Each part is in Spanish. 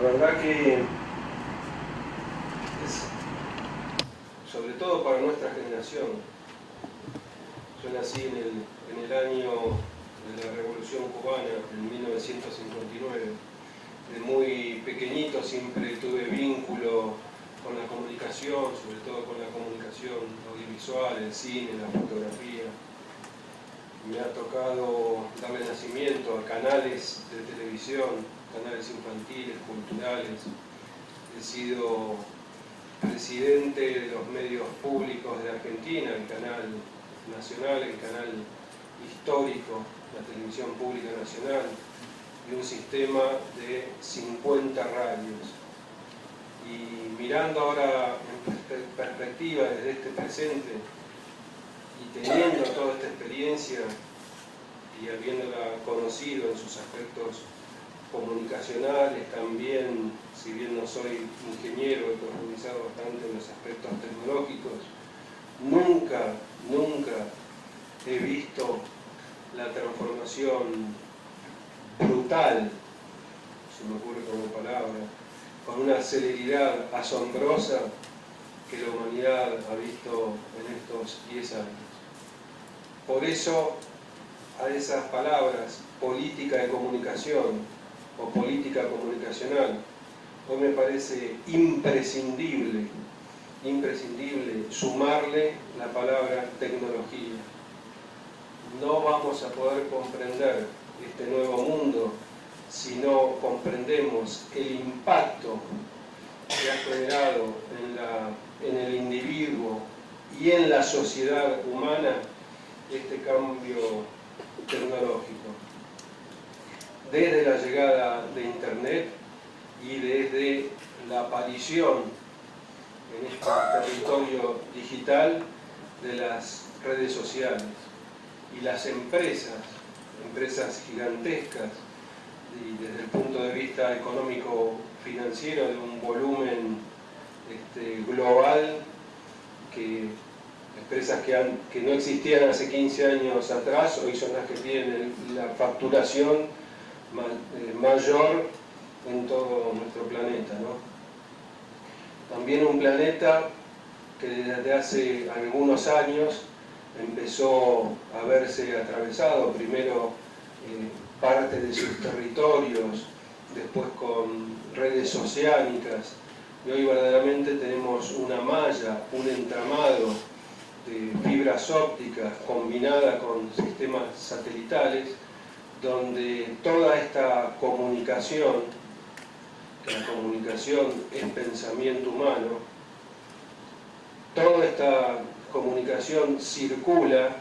verdad que es, sobre todo para nuestra generación. Yo nací en el año de la Revolución Cubana, en 1959. De muy pequeñito siempre tuve vínculo con la comunicación, sobre todo con la comunicación audiovisual, el cine, la fotografía. Me ha tocado darle nacimiento a canales de televisión, canales infantiles, culturales. He sido presidente de los medios públicos de Argentina, el canal nacional, el canal histórico, la televisión pública nacional, y un sistema de 50 radios. Y mirando ahora en perspectiva desde este presente, y teniendo toda esta experiencia y habiéndola conocido en sus aspectos comunicacionales también, si bien no soy ingeniero, he profundizado bastante en los aspectos tecnológicos, nunca he visto la transformación brutal, se me ocurre como palabra, con una celeridad asombrosa que la humanidad ha visto en estos 10 años. Por eso, a esas palabras, política de comunicación o política comunicacional, hoy me parece imprescindible sumarle la palabra tecnología. No vamos a poder comprender este nuevo mundo si no comprendemos el impacto que ha generado en el individuo y en la sociedad humana este cambio tecnológico. Desde la llegada de Internet y desde la aparición en este territorio digital de las redes sociales y las empresas gigantescas, y desde el punto de vista económico-financiero de un volumen global, empresas que no existían hace 15 años atrás, hoy son las que tienen la facturación mayor en todo nuestro planeta, ¿no? También un planeta que desde hace algunos años empezó a verse atravesado, primero parte de sus territorios, después con redes oceánicas, y hoy verdaderamente tenemos una malla, un entramado de fibras ópticas combinada con sistemas satelitales, donde toda esta comunicación, que la comunicación es pensamiento humano, toda esta comunicación circula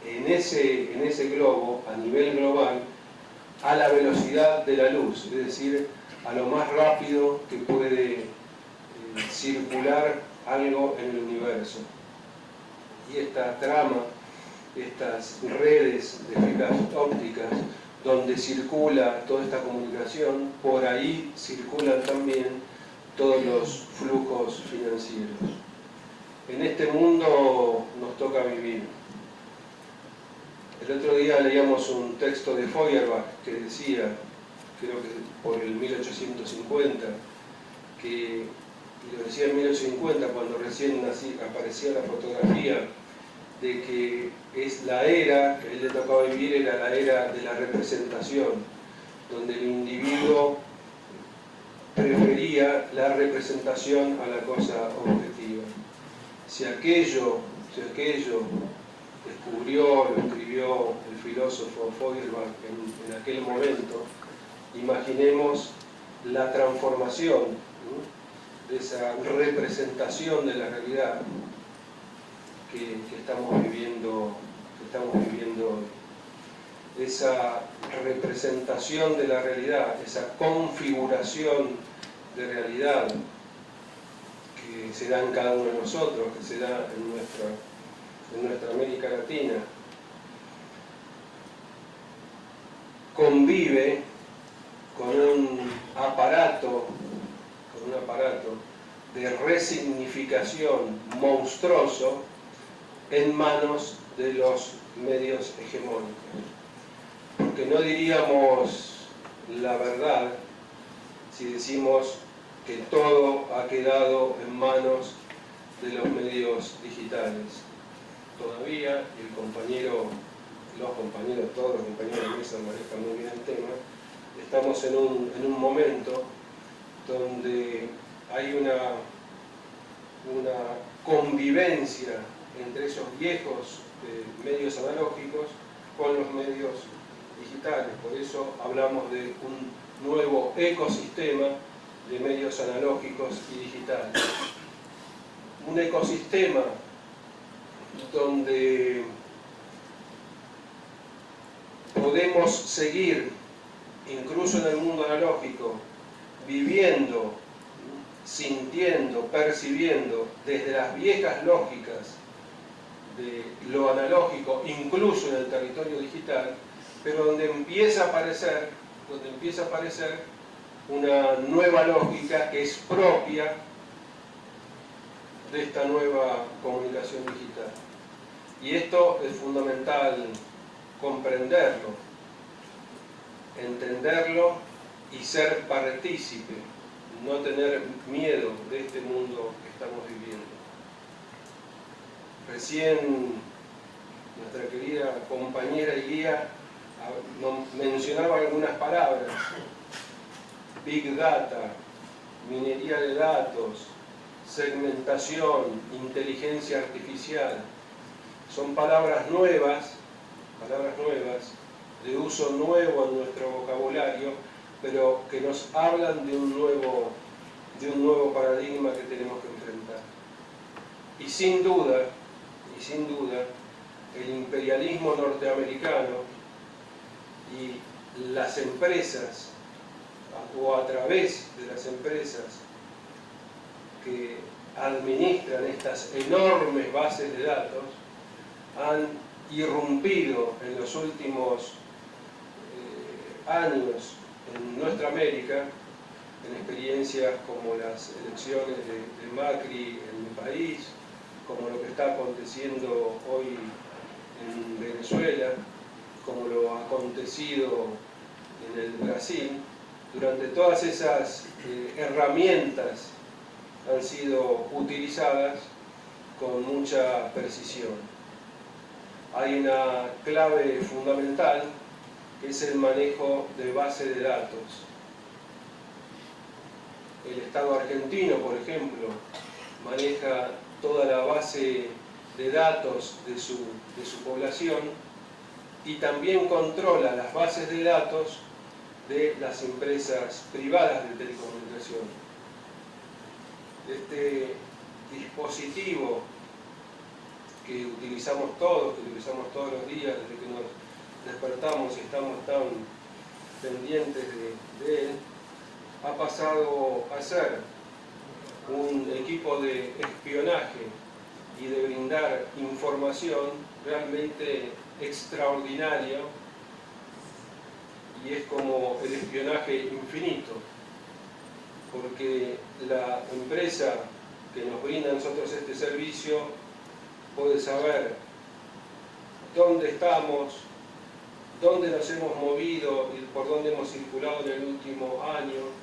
en ese globo, a nivel global, a la velocidad de la luz, es decir, a lo más rápido que puede circular algo en el universo. Y esta trama, estas redes de fibras ópticas, donde circula toda esta comunicación, por ahí circulan también todos los flujos financieros. En este mundo nos toca vivir. El otro día leíamos un texto de Feuerbach que decía, creo que por el 1850, y lo decía en 1850 cuando recién aparecía la fotografía, de que es la era que a él le tocaba vivir, era la era de la representación, donde el individuo prefería la representación a la cosa objetiva. Si aquello descubrió, lo escribió el filósofo Feuerbach en aquel momento, imaginemos la transformación, ¿no?, de esa representación de la realidad que estamos viviendo hoy. Esa representación de la realidad, esa configuración de realidad que se da en cada uno de nosotros, que se da en nuestra América Latina, convive con un aparato de resignificación monstruoso en manos de los medios hegemónicos. Porque no diríamos la verdad si decimos que todo ha quedado en manos de los medios digitales. Todavía los compañeros, todos los compañeros de la mesa manejan muy bien el tema, estamos en un momento donde hay una convivencia entre esos viejos medios analógicos con los medios digitales. Por eso hablamos de un nuevo ecosistema de medios analógicos y digitales. Un ecosistema donde podemos seguir, incluso en el mundo analógico, viviendo, sintiendo, percibiendo desde las viejas lógicas de lo analógico, incluso en el territorio digital, pero donde empieza a aparecer una nueva lógica que es propia de esta nueva comunicación digital. Y esto es fundamental comprenderlo, entenderlo y ser partícipe, no tener miedo de este mundo que estamos viviendo. Recién nuestra querida compañera y guía mencionaba algunas palabras: Big Data, minería de datos, segmentación, inteligencia artificial. Son palabras nuevas, de uso nuevo en nuestro vocabulario, pero que nos hablan de un nuevo paradigma que tenemos que enfrentar. Y sin duda, el imperialismo norteamericano y las empresas, o a través de las empresas que administran estas enormes bases de datos, han irrumpido en los últimos años en nuestra América, en experiencias como las elecciones de Macri en mi país, como lo que está aconteciendo hoy en Venezuela, como lo ha acontecido en el Brasil. Durante todas esas herramientas han sido utilizadas con mucha precisión. Hay una clave fundamental, que es el manejo de base de datos. El Estado argentino, por ejemplo, maneja toda la base de datos de su población y también controla las bases de datos de las empresas privadas de telecomunicación. Este dispositivo que utilizamos todos los días desde que nos despertamos y estamos tan pendientes de él, ha pasado a ser un equipo de espionaje y de brindar información realmente extraordinario, y es como el espionaje infinito, porque la empresa que nos brinda a nosotros este servicio puede saber dónde estamos, dónde nos hemos movido y por dónde hemos circulado en el último año.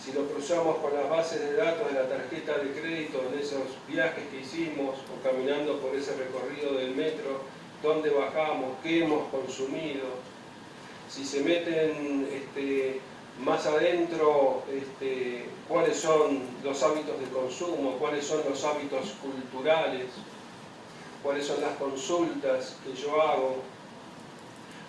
Si lo cruzamos con las bases de datos de la tarjeta de crédito en esos viajes que hicimos o caminando por ese recorrido del metro, dónde bajamos, qué hemos consumido. Si se meten más adentro, cuáles son los hábitos de consumo, cuáles son los hábitos culturales, cuáles son las consultas que yo hago,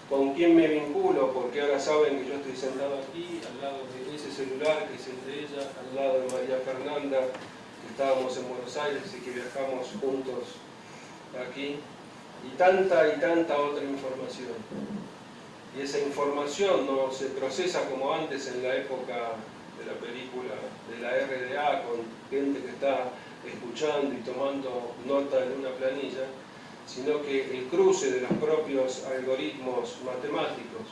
con quién me vinculo, porque ahora saben que yo estoy sentado aquí, al lado de ese celular que es el de ella, al lado de María Fernanda, que estábamos en Buenos Aires y que viajamos juntos aquí, y tanta otra información. Y esa información no se procesa como antes en la época de la película de la RDA, con gente que está escuchando y tomando nota en una planilla, sino que el cruce de los propios algoritmos matemáticos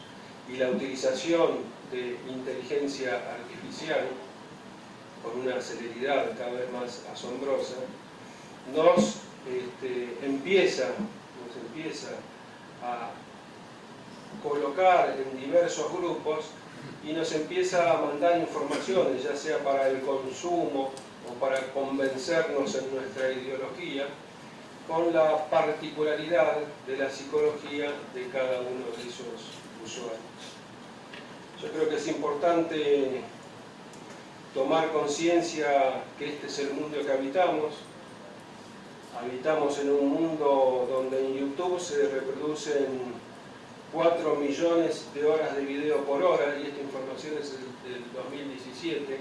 y la utilización de inteligencia artificial con una celeridad cada vez más asombrosa, nos empieza a colocar en diversos grupos y nos empieza a mandar informaciones, ya sea para el consumo o para convencernos en nuestra ideología, con la particularidad de la psicología de cada uno de esos usuarios. Yo creo que es importante tomar conciencia que este es el mundo que habitamos. Habitamos en un mundo donde en YouTube se reproducen 4 millones de horas de video por hora, y esta información es del 2017,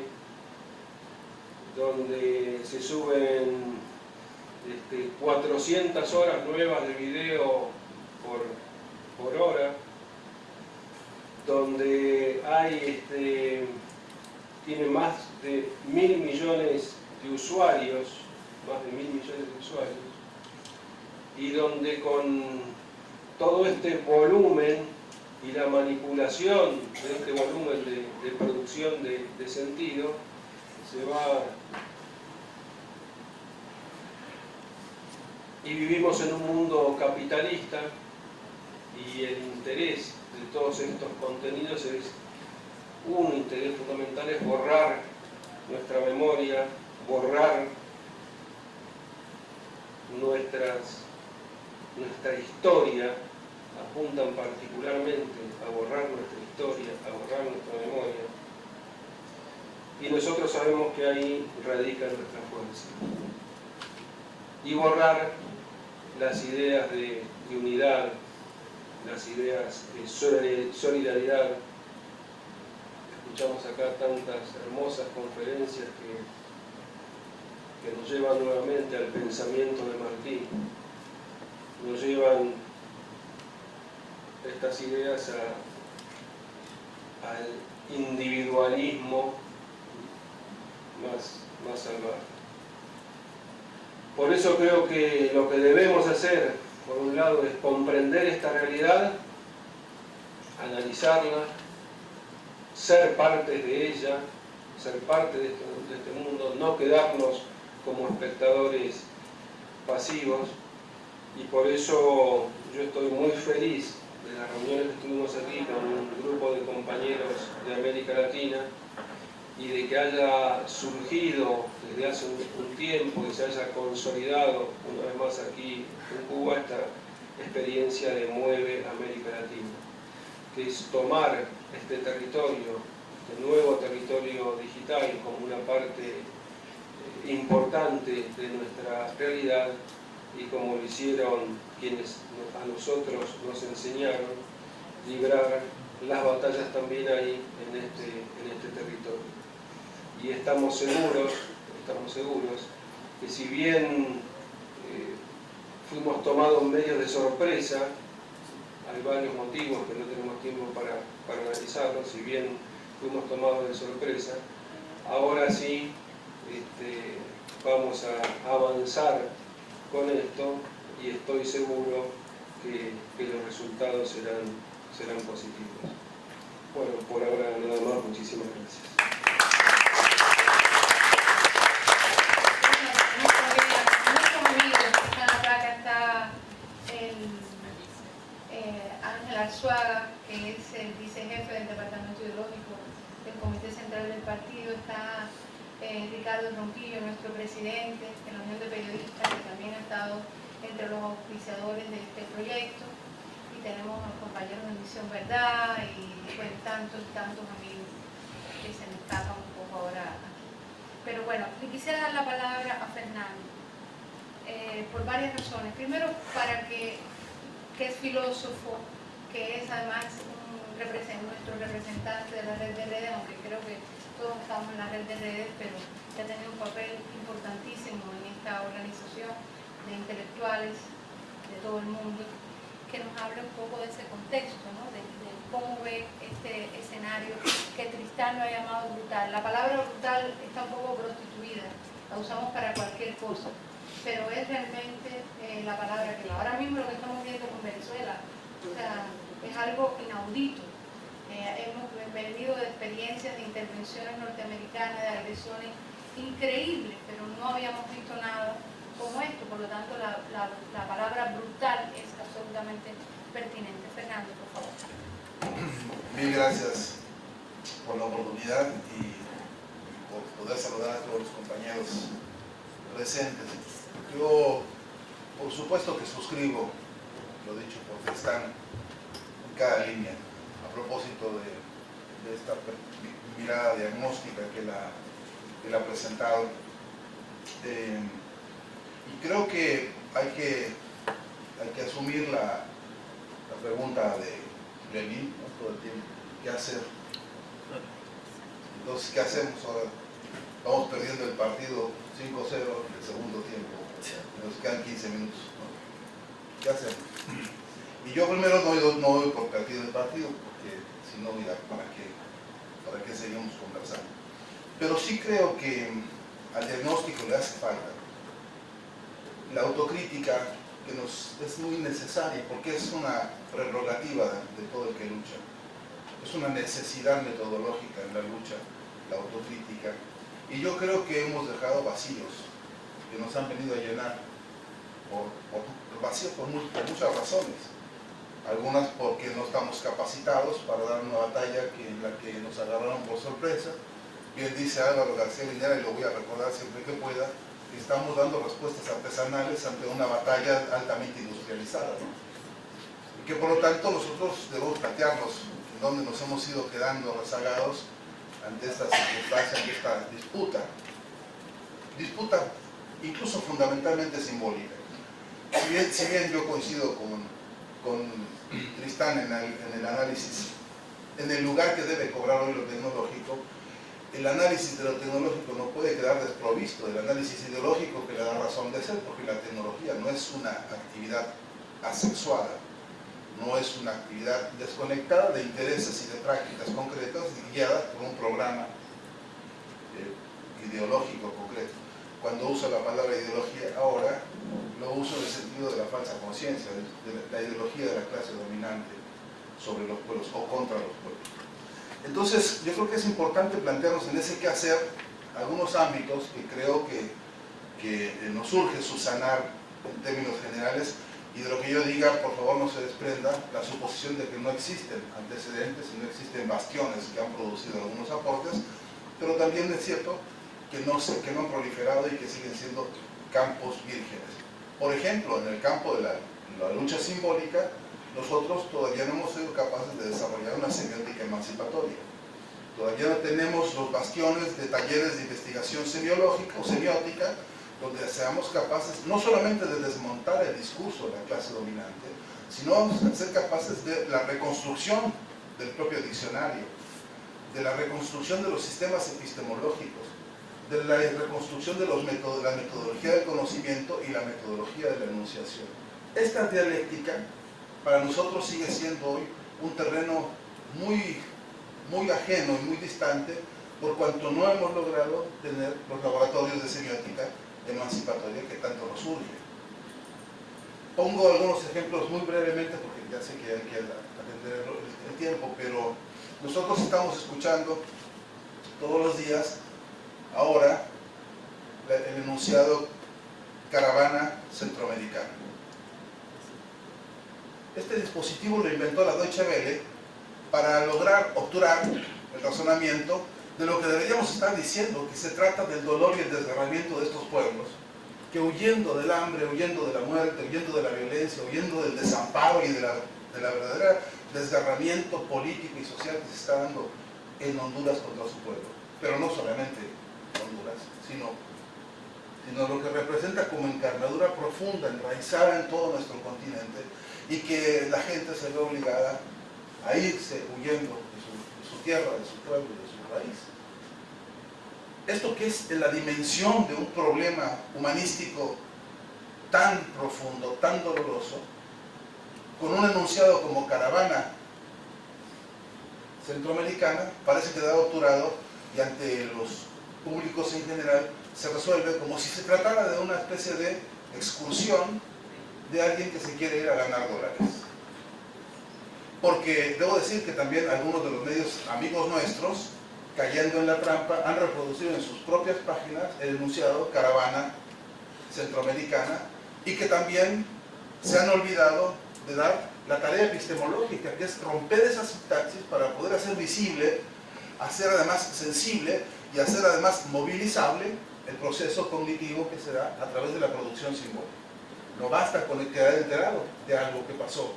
donde se suben 400 horas nuevas de video por hora, donde hay tiene más de 1.000 millones de usuarios, y donde con todo este volumen y la manipulación de este volumen de producción de sentido se va. Y vivimos en un mundo capitalista, y el interés de todos estos contenidos es un interés fundamental, es borrar nuestra memoria, borrar nuestra historia. Apuntan particularmente a borrar nuestra historia, a borrar nuestra memoria, y nosotros sabemos que ahí radica nuestra fuerza. Y borrar las ideas de unidad, las ideas de solidaridad. Escuchamos acá tantas hermosas conferencias que nos llevan nuevamente al pensamiento de Martí, nos llevan estas ideas al individualismo más salvaje. Por eso creo que lo que debemos hacer, por un lado, es comprender esta realidad, analizarla, ser parte de ella, ser parte de este mundo, no quedarnos como espectadores pasivos. Y por eso yo estoy muy feliz de las reuniones que estuvimos aquí con un grupo de compañeros de América Latina, y de que haya surgido desde hace un tiempo y se haya consolidado una vez más aquí en Cuba esta experiencia de Mueve América Latina, que es tomar este territorio, este nuevo territorio digital, como una parte importante de nuestra realidad, y como lo hicieron quienes a nosotros nos enseñaron, librar las batallas también ahí en este territorio. Y estamos seguros que si bien fuimos tomados medio de sorpresa, hay varios motivos que no tenemos tiempo para analizarlos, si bien fuimos tomados de sorpresa, ahora sí vamos a avanzar con esto, y estoy seguro que los resultados serán positivos. Bueno, por ahora nada más, muchísimas gracias. Arzuaga, que es el vicejefe del Departamento Ideológico del Comité Central del Partido, está Ricardo Ronquillo, nuestro presidente de la Unión de Periodistas, que también ha estado entre los auspiciadores de este proyecto, y tenemos a los compañeros de Misión Verdad y bueno, tantos amigos que se me escapan un poco ahora aquí. Pero bueno, le quisiera dar la palabra a Fernando por varias razones. Primero, que es filósofo, que es además nuestro representante de la red de redes, aunque creo que todos estamos en la red de redes, pero que ha tenido un papel importantísimo en esta organización de intelectuales de todo el mundo, que nos hable un poco de ese contexto, ¿no? de cómo ve este escenario que Tristán lo ha llamado brutal. La palabra brutal está un poco prostituida, la usamos para cualquier cosa, pero es realmente la palabra que ahora mismo lo que estamos viendo con Venezuela, o sea, es algo inaudito. Hemos venido de experiencias de intervenciones norteamericanas, de agresiones increíbles, pero no habíamos visto nada como esto. Por lo tanto, la palabra brutal es absolutamente pertinente. Fernando, por favor. Mil gracias, oportunidad y por poder saludar a todos los compañeros presentes. Yo, por supuesto que suscribo lo dicho por Tristán en cada línea, a propósito de esta mirada diagnóstica que él ha presentado. Y creo que hay que asumir la pregunta de Lenin, ¿no? Todo el tiempo, ¿qué hacer? Entonces, ¿qué hacemos ahora? Vamos perdiendo el partido 5-0 en el segundo tiempo, nos quedan 15 minutos, ¿no? ¿Qué hacemos? Y yo primero no doy por perdido el partido, porque si no, mira, ¿para qué seguimos conversando? Pero sí creo que al diagnóstico le hace falta la autocrítica, que es muy necesaria, porque es una prerrogativa de todo el que lucha. Es una necesidad metodológica en la lucha, la autocrítica. Y yo creo que hemos dejado vacíos que nos han venido a llenar, vacíos por muchas razones. Algunas porque no estamos capacitados para dar una batalla en la que nos agarraron por sorpresa. Bien dice Álvaro García Linera, y lo voy a recordar siempre que pueda, que estamos dando respuestas artesanales ante una batalla altamente industrializada, ¿no? Y que por lo tanto nosotros debemos plantearnos en dónde nos hemos ido quedando rezagados ante esta circunstancia, ante esta disputa incluso fundamentalmente simbólica. Si bien yo coincido con Tristán en el análisis, en el lugar que debe cobrar hoy lo tecnológico, el análisis de lo tecnológico no puede quedar desprovisto del análisis ideológico que le da razón de ser, porque la tecnología no es una actividad asexuada, no es una actividad desconectada de intereses y de prácticas concretas guiadas por un programa ideológico concreto. Cuando uso la palabra ideología ahora, lo uso en el sentido de la falsa conciencia, de la ideología de la clase dominante sobre los pueblos o contra los pueblos. Entonces, yo creo que es importante plantearnos en ese quehacer algunos ámbitos que creo que nos urge subsanar en términos generales, y de lo que yo diga, por favor, no se desprenda la suposición de que no existen antecedentes y no existen bastiones que han producido algunos aportes, pero también es cierto que no han proliferado y que siguen siendo campos vírgenes. Por ejemplo, en el campo de la lucha simbólica, nosotros todavía no hemos sido capaces de desarrollar una semiótica emancipatoria. Todavía no tenemos los bastiones de talleres de investigación semiológica o semiótica, donde seamos capaces no solamente de desmontar el discurso de la clase dominante, sino ser capaces de la reconstrucción del propio diccionario, de la reconstrucción de los sistemas epistemológicos, de la reconstrucción de la metodología del conocimiento y la metodología de la enunciación. Esta dialéctica para nosotros sigue siendo hoy un terreno muy ajeno y muy distante, por cuanto no hemos logrado tener los laboratorios de semiótica emancipatoria que tanto nos urge. Pongo algunos ejemplos muy brevemente porque ya sé que hay que atender el tiempo, pero nosotros estamos escuchando todos los días ahora el enunciado Caravana Centroamericana. Este dispositivo lo inventó la Deutsche Welle para lograr obturar el razonamiento de lo que deberíamos estar diciendo, que se trata del dolor y el desgarramiento de estos pueblos, que huyendo del hambre, huyendo de la muerte, huyendo de la violencia, huyendo del desamparo y de la verdadera desgarramiento político y social que se está dando en Honduras contra su pueblo. Pero no solamente Honduras, sino lo que representa como encarnadura profunda, enraizada en todo nuestro continente, y que la gente se ve obligada a irse huyendo de su tierra, de su pueblo, de su raíz. Esto que es la dimensión de un problema humanístico tan profundo, tan doloroso, con un enunciado como Caravana Centroamericana, parece quedar obturado y ante los públicos en general se resuelve como si se tratara de una especie de excursión de alguien que se quiere ir a ganar dólares. Porque debo decir que también algunos de los medios amigos nuestros, cayendo en la trampa, han reproducido en sus propias páginas el enunciado Caravana Centroamericana, y que también se han olvidado de dar la tarea epistemológica, que es romper esa sintaxis para poder hacer visible hacer además sensible y hacer además movilizable el proceso cognitivo que se da a través de la producción simbólica. No basta con quedar enterado de algo que pasó.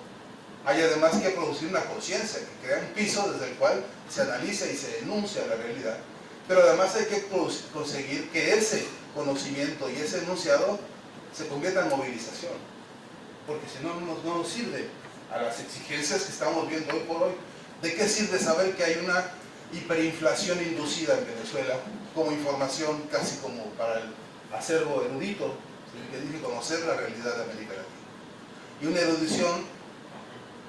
Hay además que producir una conciencia, que crea un piso desde el cual se analiza y se denuncia la realidad. Pero además hay que conseguir que ese conocimiento y ese enunciado se convierta en movilización. Porque si no, no nos sirve a las exigencias que estamos viendo hoy por hoy. ¿De qué sirve saber que hay una hiperinflación inducida en Venezuela como información casi como para el acervo erudito, que dice conocer la realidad de América Latina? Y una erudición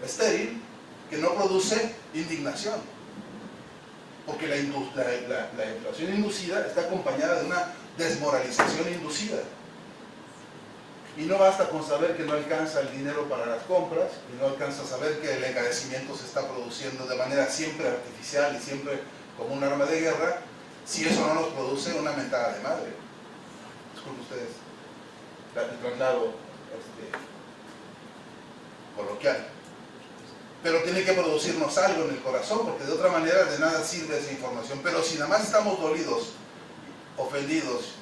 estéril que no produce indignación, porque la inflación inducida está acompañada de una desmoralización inducida. Y no basta con saber que no alcanza el dinero para las compras, y no alcanza saber que el encarecimiento se está produciendo de manera siempre artificial y siempre como un arma de guerra, si eso no nos produce una mentada de madre. Disculpen ustedes el traslado coloquial. Pero tiene que producirnos algo en el corazón, porque de otra manera de nada sirve esa información. Pero si nada más estamos dolidos, ofendidos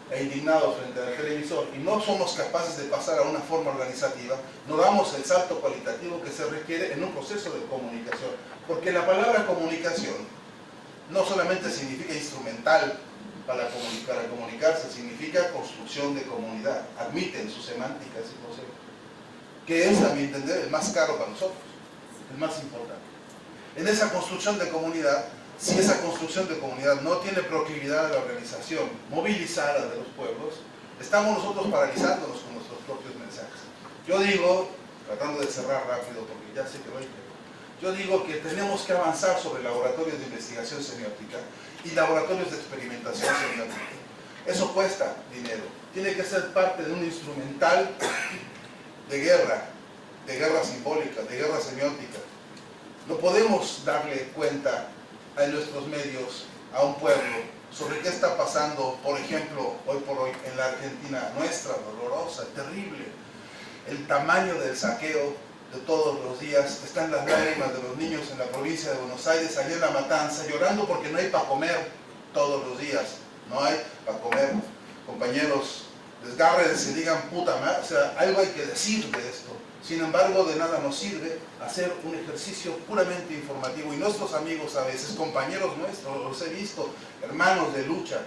e indignados frente al televisor y no somos capaces de pasar a una forma organizativa, no damos el salto cualitativo que se requiere en un proceso de comunicación. Porque la palabra comunicación no solamente significa instrumental para comunicarse, significa construcción de comunidad, admite en su semántica ese concepto, que es, a mi entender, el más caro para nosotros, el más importante. En esa construcción de comunidad, si esa construcción de comunidad no tiene proclividad a la organización movilizada de los pueblos, estamos nosotros paralizándonos con nuestros propios mensajes. Yo digo, tratando de cerrar rápido porque ya sé que lo he dicho, yo digo que tenemos que avanzar sobre laboratorios de investigación semiótica y laboratorios de experimentación semiótica. Eso cuesta dinero, tiene que ser parte de un instrumental de guerra simbólica, de guerra semiótica. No podemos darle cuenta a nuestros medios, a un pueblo, sobre qué está pasando, por ejemplo, hoy por hoy en la Argentina nuestra, dolorosa, terrible. El tamaño del saqueo de todos los días, están las lágrimas de los niños en la provincia de Buenos Aires, allá en La Matanza, llorando porque no hay para comer todos los días, no hay para comer. Compañeros, desgárrense y digan puta madre, o sea, algo hay que decir de esto. Sin embargo, de nada nos sirve hacer un ejercicio puramente informativo. Y nuestros amigos a veces, compañeros nuestros, los he visto, hermanos de lucha,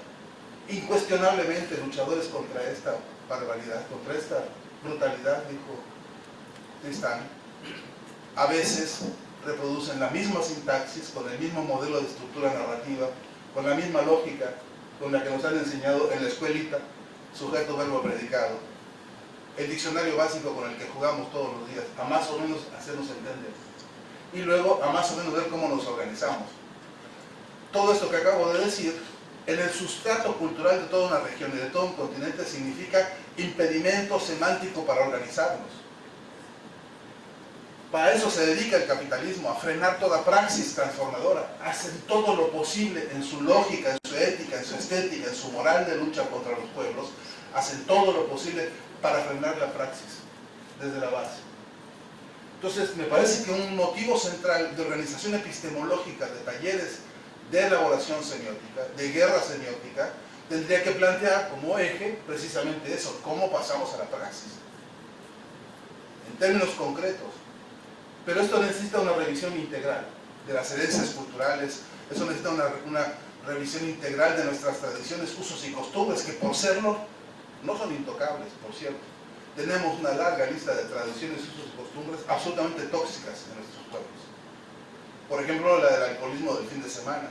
incuestionablemente luchadores contra esta barbaridad, contra esta brutalidad, dijo Tristán, a veces reproducen la misma sintaxis, con el mismo modelo de estructura narrativa, con la misma lógica con la que nos han enseñado en la escuelita, sujeto, verbo, predicado, el diccionario básico con el que jugamos todos los días, a más o menos hacernos entender. Y luego a más o menos ver cómo nos organizamos. Todo esto que acabo de decir, en el sustrato cultural de toda una región y de todo un continente, significa impedimento semántico para organizarnos. Para eso se dedica el capitalismo, a frenar toda praxis transformadora. Hacen todo lo posible en su lógica, en su ética, en su estética, en su moral de lucha contra los pueblos. Hacen todo lo posible para frenar la praxis desde la base. Entonces, me parece que un motivo central de organización epistemológica, de talleres de elaboración semiótica, de guerra semiótica, tendría que plantear como eje precisamente eso, cómo pasamos a la praxis. En términos concretos. Pero esto necesita una revisión integral de las herencias culturales, eso necesita una revisión integral de nuestras tradiciones, usos y costumbres, que por serlo no son intocables, por cierto. Tenemos una larga lista de tradiciones, usos y costumbres absolutamente tóxicas en nuestros pueblos. Por ejemplo, la del alcoholismo del fin de semana.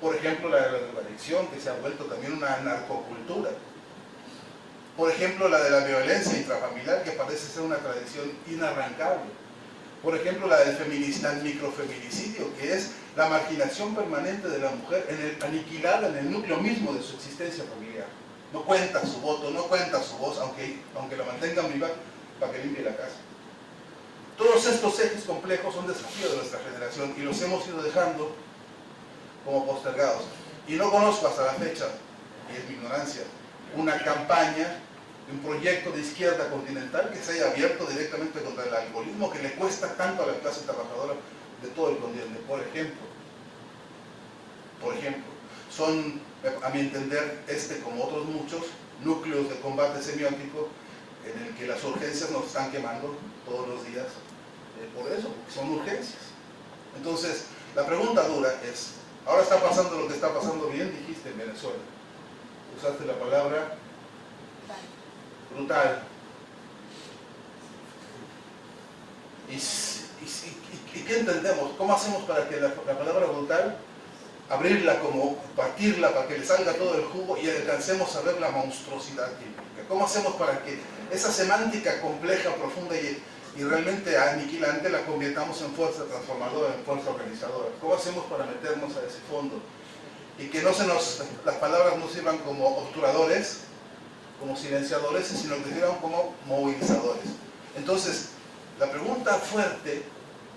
Por ejemplo, la de la drogadicción, que se ha vuelto también una narcocultura. Por ejemplo, la de la violencia intrafamiliar, que parece ser una tradición inarrancable. Por ejemplo, la del microfeminicidio, que es la marginación permanente de la mujer aniquilada en el núcleo mismo de su existencia familiar. No cuenta su voto, no cuenta su voz, aunque la mantengan viva para que limpie la casa. Todos estos ejes complejos son desafíos de nuestra generación y los hemos ido dejando como postergados. Y no conozco hasta la fecha, y es mi ignorancia, una campaña, un proyecto de izquierda continental que se haya abierto directamente contra el alcoholismo, que le cuesta tanto a la clase trabajadora de todo el continente. Por ejemplo, por ejemplo, son, a mi entender, como otros muchos, núcleos de combate semiótico en el que las urgencias nos están quemando todos los días, por eso, porque son urgencias. Entonces, la pregunta dura es, ahora está pasando lo que está pasando bien, dijiste, en Venezuela. Usaste la palabra brutal. ¿Y qué entendemos? ¿Cómo hacemos para que la palabra brutal, abrirla como, partirla para que le salga todo el jugo y alcancemos a ver la monstruosidad que implica? ¿Cómo hacemos para que esa semántica compleja, profunda y realmente aniquilante la convirtamos en fuerza transformadora, en fuerza organizadora? ¿Cómo hacemos para meternos a ese fondo? Y que no las palabras no sirvan como obturadores, como silenciadores, sino que sirvan como movilizadores. Entonces, la pregunta fuerte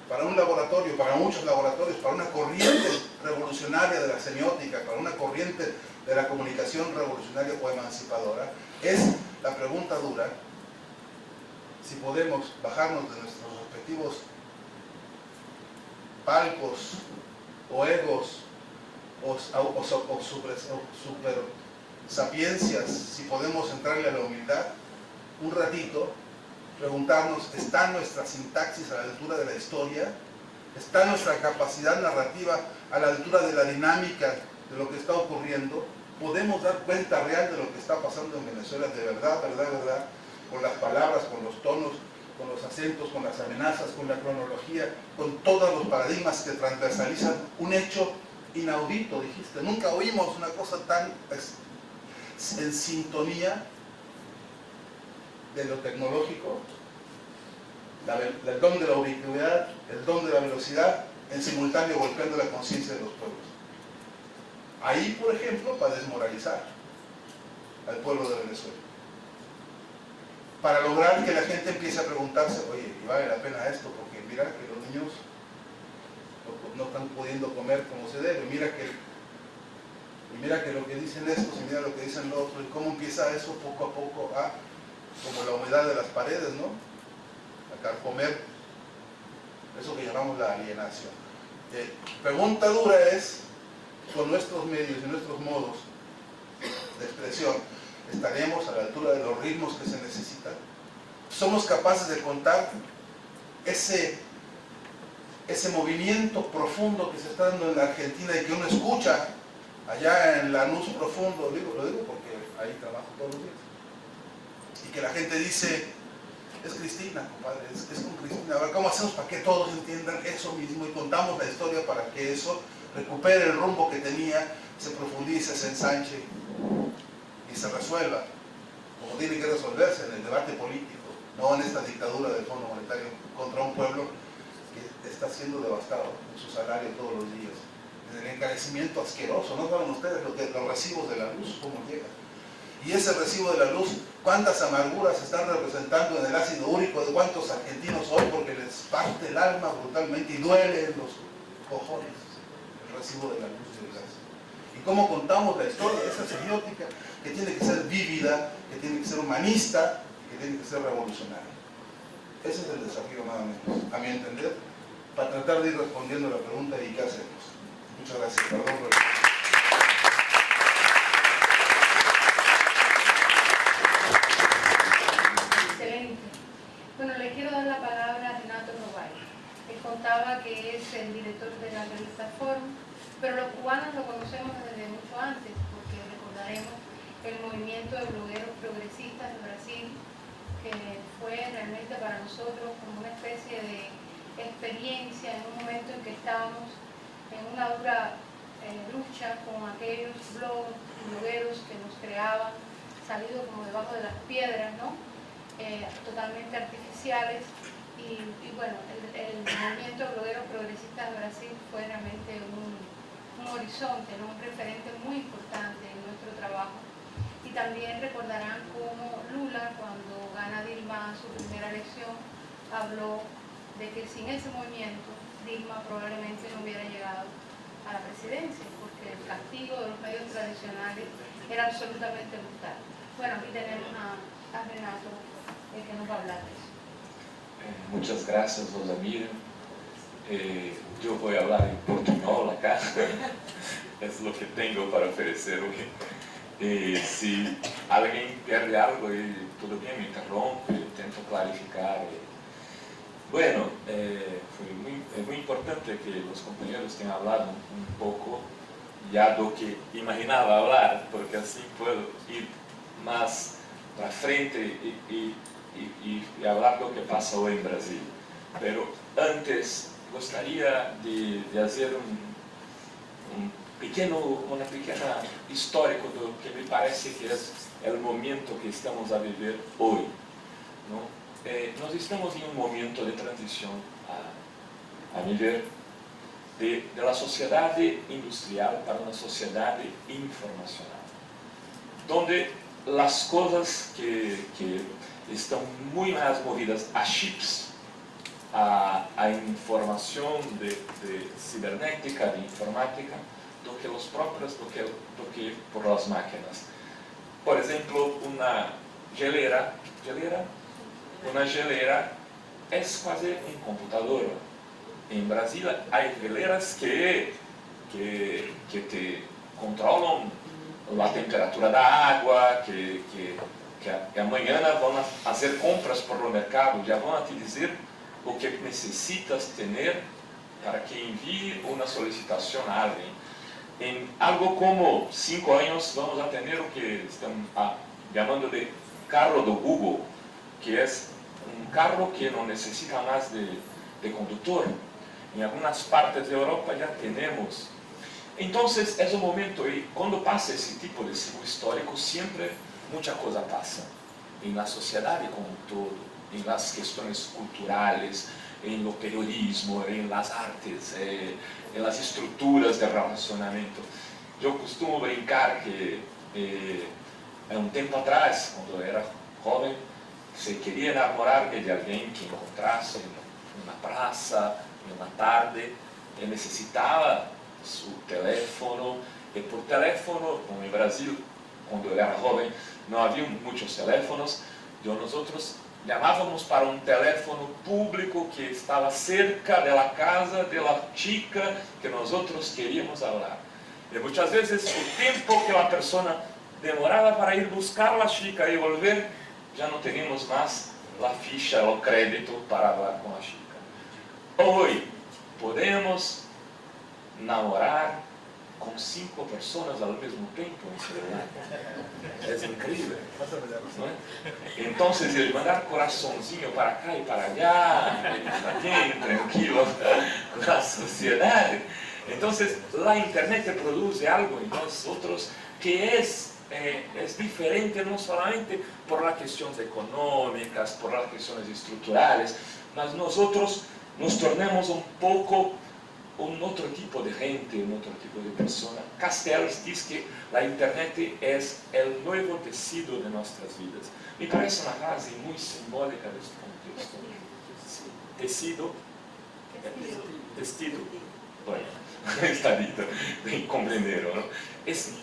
para un laboratorio, para muchos laboratorios, para una corriente revolucionaria de la semiótica, para una corriente de la comunicación revolucionaria o emancipadora, es la pregunta dura: si podemos bajarnos de nuestros respectivos palcos o egos o super sapiencias, si podemos entrarle a la humildad un ratito, preguntarnos, ¿está nuestra sintaxis a la altura de la historia? ¿Está nuestra capacidad narrativa a la altura de la dinámica de lo que está ocurriendo? ¿Podemos dar cuenta real de lo que está pasando en Venezuela de verdad, con las palabras, con los tonos, con los acentos, con las amenazas, con la cronología, con todos los paradigmas que transversalizan un hecho inaudito, dijiste? Nunca oímos una cosa tan en sintonía de lo tecnológico, el don de la ubicuidad, el don de la velocidad, en simultáneo golpeando la conciencia de los pueblos. Ahí, por ejemplo, para desmoralizar al pueblo de Venezuela, para lograr que la gente empiece a preguntarse, oye, ¿vale la pena esto? Porque mira que los niños no están pudiendo comer como se debe, mira que lo que dicen estos y mira lo que dicen los otros, y cómo empieza eso poco a poco a, como la humedad de las paredes, ¿no?, a carcomer eso que llamamos la alienación. Pregunta dura es, con nuestros medios y nuestros modos de expresión, ¿estaremos a la altura de los ritmos que se necesitan? ¿Somos capaces de contar ese movimiento profundo que se está dando en la Argentina y que uno escucha allá en Lanús profundo? Lo digo porque ahí trabajo todos los días. Y que la gente dice, es Cristina, compadre, es con Cristina. A ver, ¿cómo hacemos para que todos entiendan eso mismo? Y contamos la historia para que eso recupere el rumbo que tenía, se profundice, se ensanche y se resuelva, como tiene que resolverse en el debate político, no en esta dictadura del Fondo Monetario contra un pueblo que está siendo devastado en su salario todos los días, en el encarecimiento asqueroso. No saben ustedes los recibos de la luz, cómo llegan. Y ese recibo de la luz, cuántas amarguras están representando en el ácido úrico de cuántos argentinos hoy, porque les parte el alma brutalmente y duele en los cojones el recibo de la luz y del gas. Y cómo contamos la historia, esa semiótica que tiene que ser vívida, que tiene que ser humanista, que tiene que ser revolucionaria. Ese es el desafío, nada menos, a mi entender, para tratar de ir respondiendo a la pregunta de qué hacemos. Muchas gracias. Perdón por el... Bueno, le quiero dar la palabra a Renato Novay. Él contaba que es el director de la revista Forum, pero los cubanos lo conocemos desde mucho antes, porque recordaremos el movimiento de blogueros progresistas de Brasil, que fue realmente para nosotros como una especie de experiencia en un momento en que estábamos en una dura lucha con aquellos blogueros que nos creaban, salidos como debajo de las piedras, ¿no? Totalmente artificiales, y bueno, el movimiento bloguero progresista de Brasil fue realmente un horizonte, ¿no?, un referente muy importante en nuestro trabajo. Y también recordarán cómo Lula, cuando gana Dilma su primera elección, habló de que sin ese movimiento Dilma probablemente no hubiera llegado a la presidencia, porque el castigo de los medios tradicionales era absolutamente brutal. Bueno, aquí tenemos a Renato, que nos va a hablar de eso. Muchas gracias, Rosamira. Yo voy a hablar en portuñol acá. es lo que tengo para ofrecer hoy. Si alguien pierde algo, todo bien, me interrumpe, intento clarificar. Bueno, es muy importante que los compañeros tengan hablado un poco ya lo que imaginaba hablar, porque así puedo ir más para frente y hablar lo que pasa hoy en Brasil. Pero antes gostaria de hacer una pequena histórico do que me parece que é o momento que estamos a viver hoje. Não? Nós estamos em um momento de transição a nível da sociedade industrial para uma sociedade informacional, onde as coisas que estão muito mais movidas a chips, a informação de cibernética, de informática, do que os próprios, do que por as máquinas. Por exemplo, uma geleira é quase um computador. Em Brasília, há geleiras que te controlam a temperatura da água, que amanhã vão fazer compras por no mercado, já vão te dizer o que necessitas ter para que envie uma solicitação a alguém. Em algo como 5 anos, vamos a ter o que estão chamando de carro do Google, que é um carro que não necessita mais de condutor. Em algumas partes da Europa já temos. Então, é o momento, e quando passa esse tipo de ciclo histórico, sempre muita coisa passa. Em la sociedade como um todo, em las questões culturais, em lo periodismo, em las artes, em las estruturas de relacionamento. Eu costumo brincar que há um tempo atrás, quando eu era jovem, se queria enamorar-me de alguém que encontrasse na praça, uma tarde, eu necessitava seu telefone, e por telefone, como em Brasil, quando eu era jovem, não havia muitos telefones, nós outros chamávamos para um telefone público que estava cerca da casa da chica que nós outros queríamos falar. E muitas vezes o tempo que a pessoa demorava para ir buscar a chica e volver, já não teníamos mais a ficha, o crédito para falar com a chica. Hoje, podemos namorar com 5 pessoas ao mesmo tempo no celular. É incrível. Não é? Então, ele mandar coraçãozinho para cá e para allá, bem tranquilo com a sociedade. Então, a internet produz algo em nós outros que é diferente não somente por las questões econômicas, por las questões estruturais, mas nós outros nos tornamos um pouco outro tipo de gente, outro tipo de pessoa. Castells diz que a internet é o novo tecido de nossas vidas. Me parece uma frase muito simbólica deste contexto. Tecido. Tecido. Bueno, está dito, bem compreenderam, não? Tecido.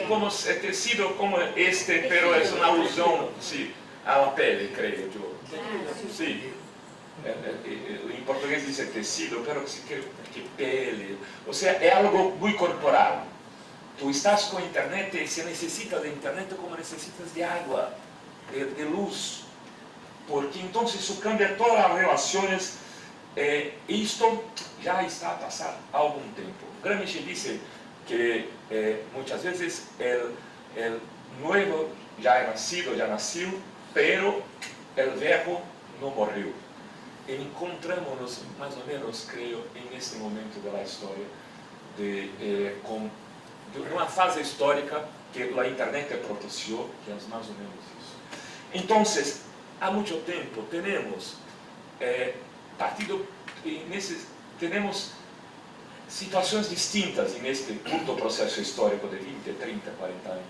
Como tecido como este, pero é uma alusão, sim, à pele, creio eu. Sim. Em português diz tecido, pero que pele. Ou seja, é algo muito corporal. Tu estás com a internet e se necessita de internet como necessitas de água, de luz. Porque então isso cambia todas as relações. Isto já está a passar há algum tempo. Gramsci disse que muitas vezes o novo já nasceu, pero o velho não morreu. Encontramos-nos mais ou menos, creio, nesse momento da história, de uma fase histórica que a internet propiciou, que é mais ou menos isso. Então, há muito tempo temos temos situações distintas neste curto processo histórico de 20, 30, 40 anos.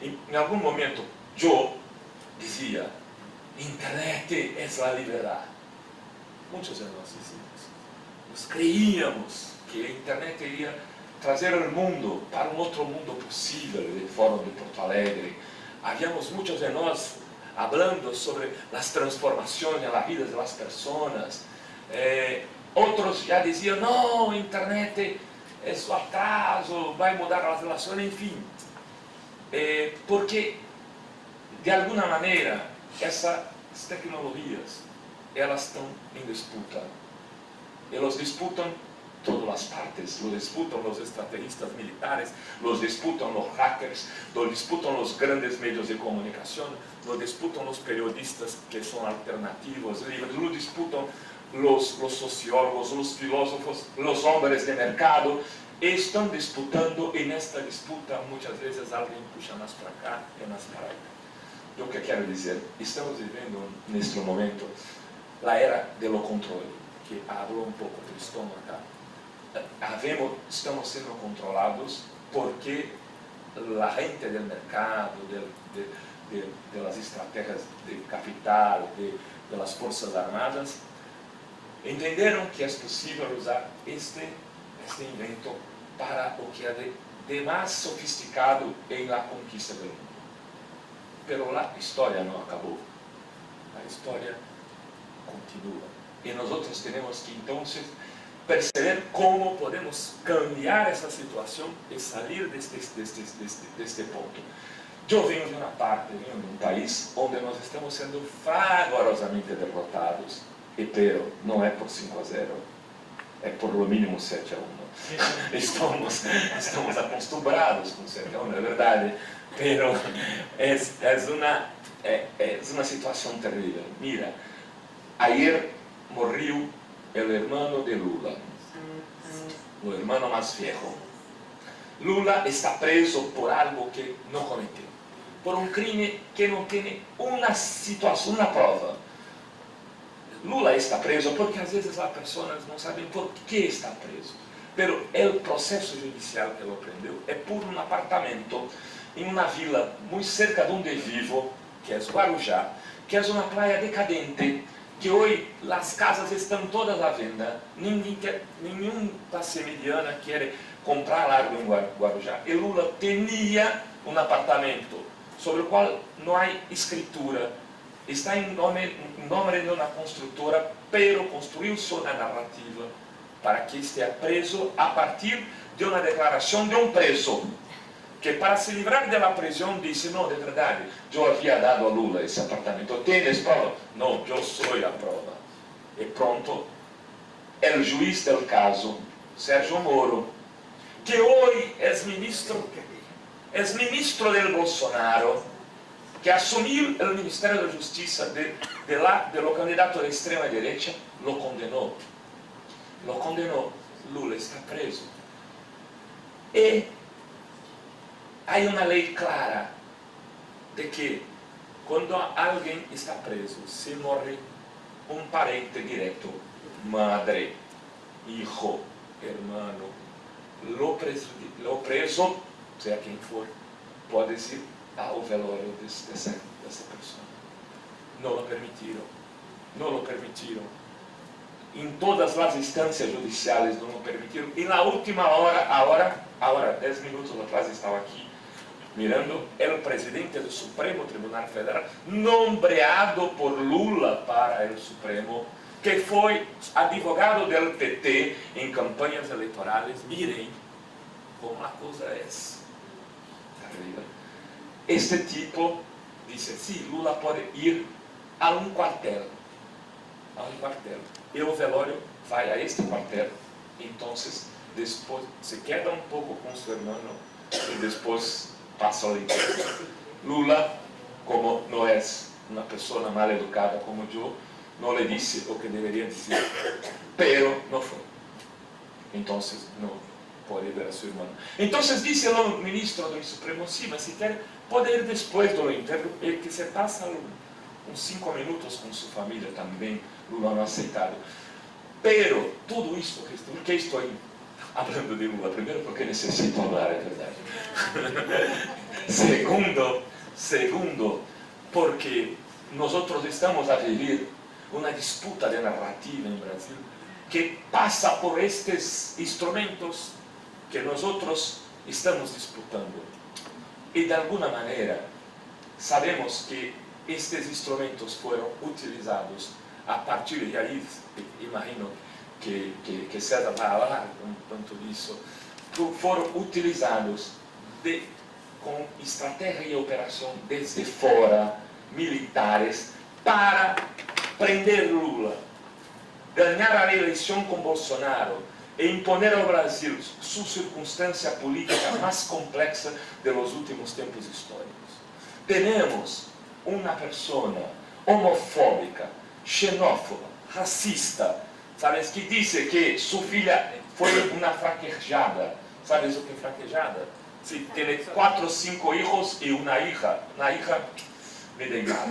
Em algum momento, eu dizia, internet é a liberdade. Muitos de nós dizíamos. Nós creíamos que a internet iria trazer o mundo para um outro mundo possível, de Fórum de Porto Alegre. Havíamos muitos de nós falando sobre as transformações na vida das pessoas. Outros já diziam, não, a internet é só atraso, vai mudar a relação, enfim. Porque, de alguma maneira, essas tecnologias, elas estão em disputa. Elas disputam todas as partes, los disputam os estrategistas militares, los disputam os hackers, los disputam os grandes medios de comunicação, los disputam os periodistas que são alternativos, livres, los disputam los sociólogos, los filósofos, los hombres de mercado, estão disputando e nesta disputa muitas vezes alguém puxa mais para cá e mais para lá. O que quero dizer, estamos vivendo neste momento a era do controle, que falou um pouco Tristão acá. Estamos sendo controlados porque a gente do mercado, das estratégias de capital, das forças armadas, entenderam que é possível usar este invento para o que é de mais sofisticado em la conquista do mundo. Pero a história não acabou. A história continua. E nós temos que, então, perceber como podemos cambiar essa situação e sair deste ponto. Eu venho de uma parte, venho de um país onde nós estamos sendo vagarosamente derrotados, pero não é por 5-0, é por lo mínimo 7-1. Estamos acostumbrados com 7-1, é verdade, pero é uma situação terrível. Mira, ayer morreu o hermano de Lula, o hermano mais viejo. Lula está preso por algo que não cometeu, por um crime que não tem uma situação, uma prova. Lula está preso porque às vezes as pessoas não sabem por que está preso. Pero o processo judicial que lo prendeu é por um apartamento em uma vila muito cerca de onde vivo, que é Guarujá, que é uma praia decadente, que hoje as casas estão todas à venda, nenhum classe mediana quer comprar algo em Guarujá. E Lula tinha um apartamento sobre o qual não há escritura, está em nome de uma construtora, pero construiu sua narrativa para que esteja preso a partir de uma declaração de um preso, que para se livrar da prisão disse, não, de verdade, eu havia dado a Lula esse apartamento, tens prova? Não, eu sou a prova. E pronto, o juiz do caso, Sérgio Moro, que hoje é ministro do Bolsonaro, que assumiu o Ministério da Justiça do candidato da extrema direita, lo condenou. Lula está preso. E há uma lei clara de que quando alguém está preso, se morre um parente direto, madre, hijo, hermano, lo preso, seja quem for, pode ir ao velório dessa pessoa. Não lo permitiram. Em todas as instâncias judiciais não lo permitiram. E na última hora, 10 minutos atrás estava aqui, mirando o presidente do Supremo Tribunal Federal, nombrado por Lula para o Supremo, que foi advogado do PT em campanhas eleitorais. Mirem como a coisa é. Este tipo disse, sim, Lula pode ir a um quartel. E o velório vai a este quartel. Então, depois se queda um pouco com seu irmão e depois passa ao interior. Lula, como não é uma pessoa mal educada como eu, não lhe disse o que deveria dizer, pero não foi. Então, não pode ver a seu irmão. Então, disse o ministro do Supremo, sim, mas se quer, pode ir depois do enterro, e que se passa uns 5 minutos com sua família também, Lula não aceitado. Pero, tudo isso, por que estou falando de Lula? Primeiro, porque necessito falar, é verdade. Segundo, porque nós estamos a viver uma disputa de narrativa em Brasil que passa por estes instrumentos que nós estamos disputando. E, de alguma maneira, sabemos que estes instrumentos foram utilizados a partir de aí, imagino, que César vai falar um tanto disso, foram utilizados com estratégia e operação desde fora, militares, para prender Lula, ganhar a eleição com Bolsonaro e imponer ao Brasil sua circunstância política mais complexa de los últimos tempos históricos. Temos uma pessoa homofóbica, xenófoba, racista, sabes, que disse que sua filha foi uma fraquejada. Sabes o que é fraquejada? Se tem 4 ou 5 filhos e uma hija me da igual.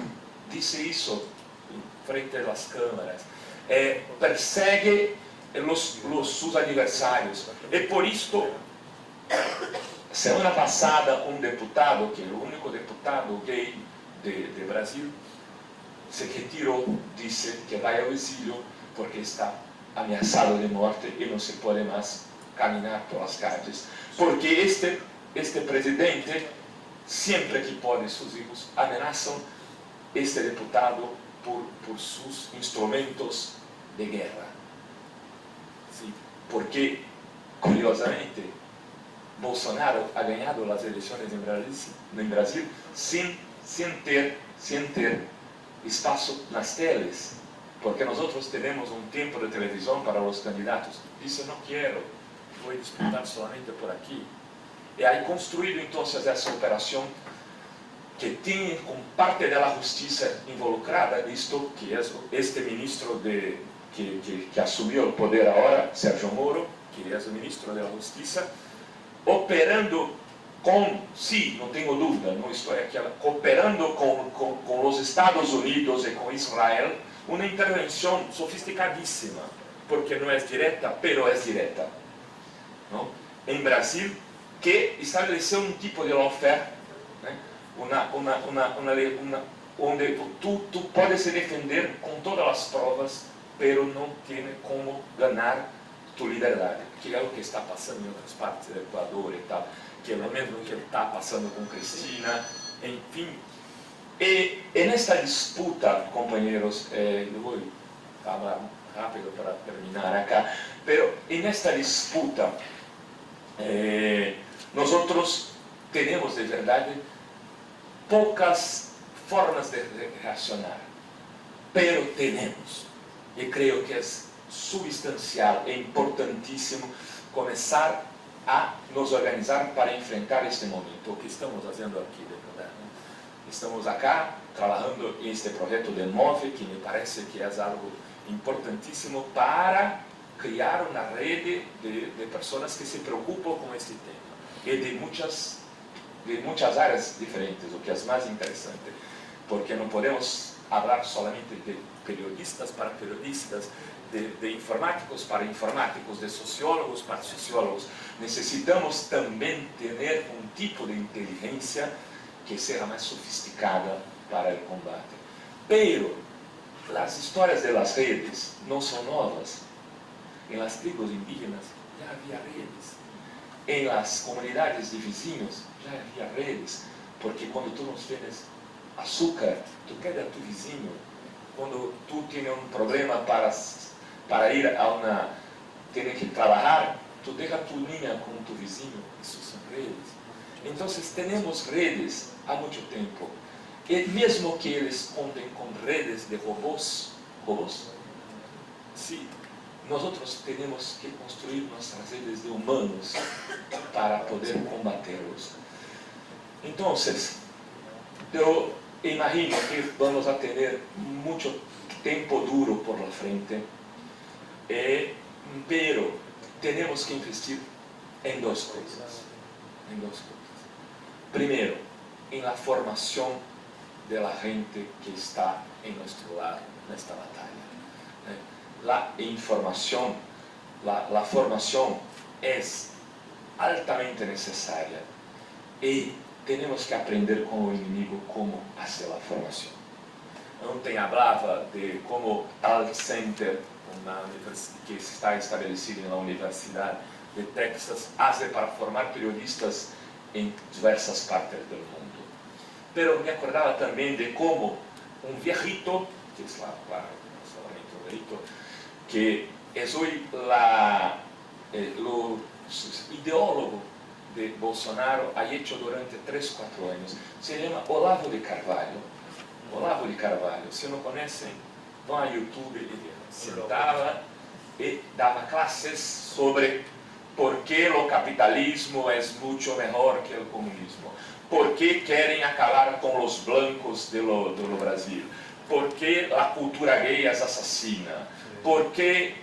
Disse isso em frente às câmeras. Persegue seus adversários. E por isto, semana passada, um deputado, que é o único deputado gay de Brasil, se retirou, disse que vai ao exílio porque está ameaçado de morte e não se pode mais caminhar pelas calles. Porque este presidente, sempre que pode, seus filhos ameaçam este deputado por seus instrumentos de guerra. Sim, porque, curiosamente, Bolsonaro ha ganhado as eleições em Brasil sem ter espaço nas teles, porque nós temos um tempo de televisão para os candidatos. Disse, não quero, vou disputar somente por aqui. E aí construído então essa operação que tem com parte da justiça involucrada, isto que é este ministro que assumiu o poder agora, Sérgio Moro, que é o ministro da Justiça, operando sim, não tenho dúvida, não estou aqui, cooperando com os Estados Unidos e com Israel, uma intervenção sofisticadíssima, porque não é direta, pero é direta, não? Em Brasil, que estabeleceu um tipo de lawfare, né? Onde tu podes se defender com todas as provas, pero não tem como ganhar tua liberdade, que é o que está passando em outras partes do Equador e tal, que é o mesmo que está passando com Cristina, enfim. E nesta disputa, companheiros, eu vou falar rápido para terminar acá, pero nesta disputa, nós temos de verdade poucas formas de reaccionar, pero temos, e creio que é substancial e importantíssimo começar a nos organizar para enfrentar este momento. O que estamos fazendo aqui, de verdade, né? Estamos acá trabalhando em este projeto de MOVE, que me parece que é algo importantíssimo para criar uma rede de pessoas que se preocupam com este tema e de muitas áreas diferentes, o que é mais interessante, porque não podemos falar solamente de periodistas para periodistas, de informáticos para informáticos, de sociólogos para sociólogos. Necessitamos também ter um tipo de inteligência que seja mais sofisticada para o combate. Pero as histórias das redes não são novas. Em las tribos indígenas já havia redes. Em las comunidades de vizinhos já havia redes, porque quando tu não tens açúcar, tu queres a tu vizinho. Quando tu tens um problema para ir a ter que trabalhar, tu deixa tu linha com tu vizinho. Isso são redes. Então, temos redes há muito tempo. E mesmo que eles contem com redes de robôs, sim, nós temos que construir nossas redes de humanos para poder combatê-los. Então, eu imagino que vamos a ter muito tempo duro por la frente, pero temos que investir em duas coisas. Primeiro, em la formação da gente que está em nosso lado nesta batalha. La informação, la formação é altamente necessária e temos que aprender com o inimigo como fazer a formação. Ontem falava de como Al Center, que está estabelecido na Universidade de Texas, faz para formar periodistas em diversas partes do mundo. Pero me acordava também de como um viejito, que é claro, solamente um viejito, que es hoy lo ideólogo de Bolsonaro ha hecho durante 3-4 años. Se llama Olavo de Carvalho. Olavo de Carvalho, si no conocen, van a YouTube, sentaba y daba clases sobre por qué el capitalismo es mucho mejor que el comunismo, por qué quieren acabar con los blancos de lo Brasil, por qué la cultura gay es asesina, por qué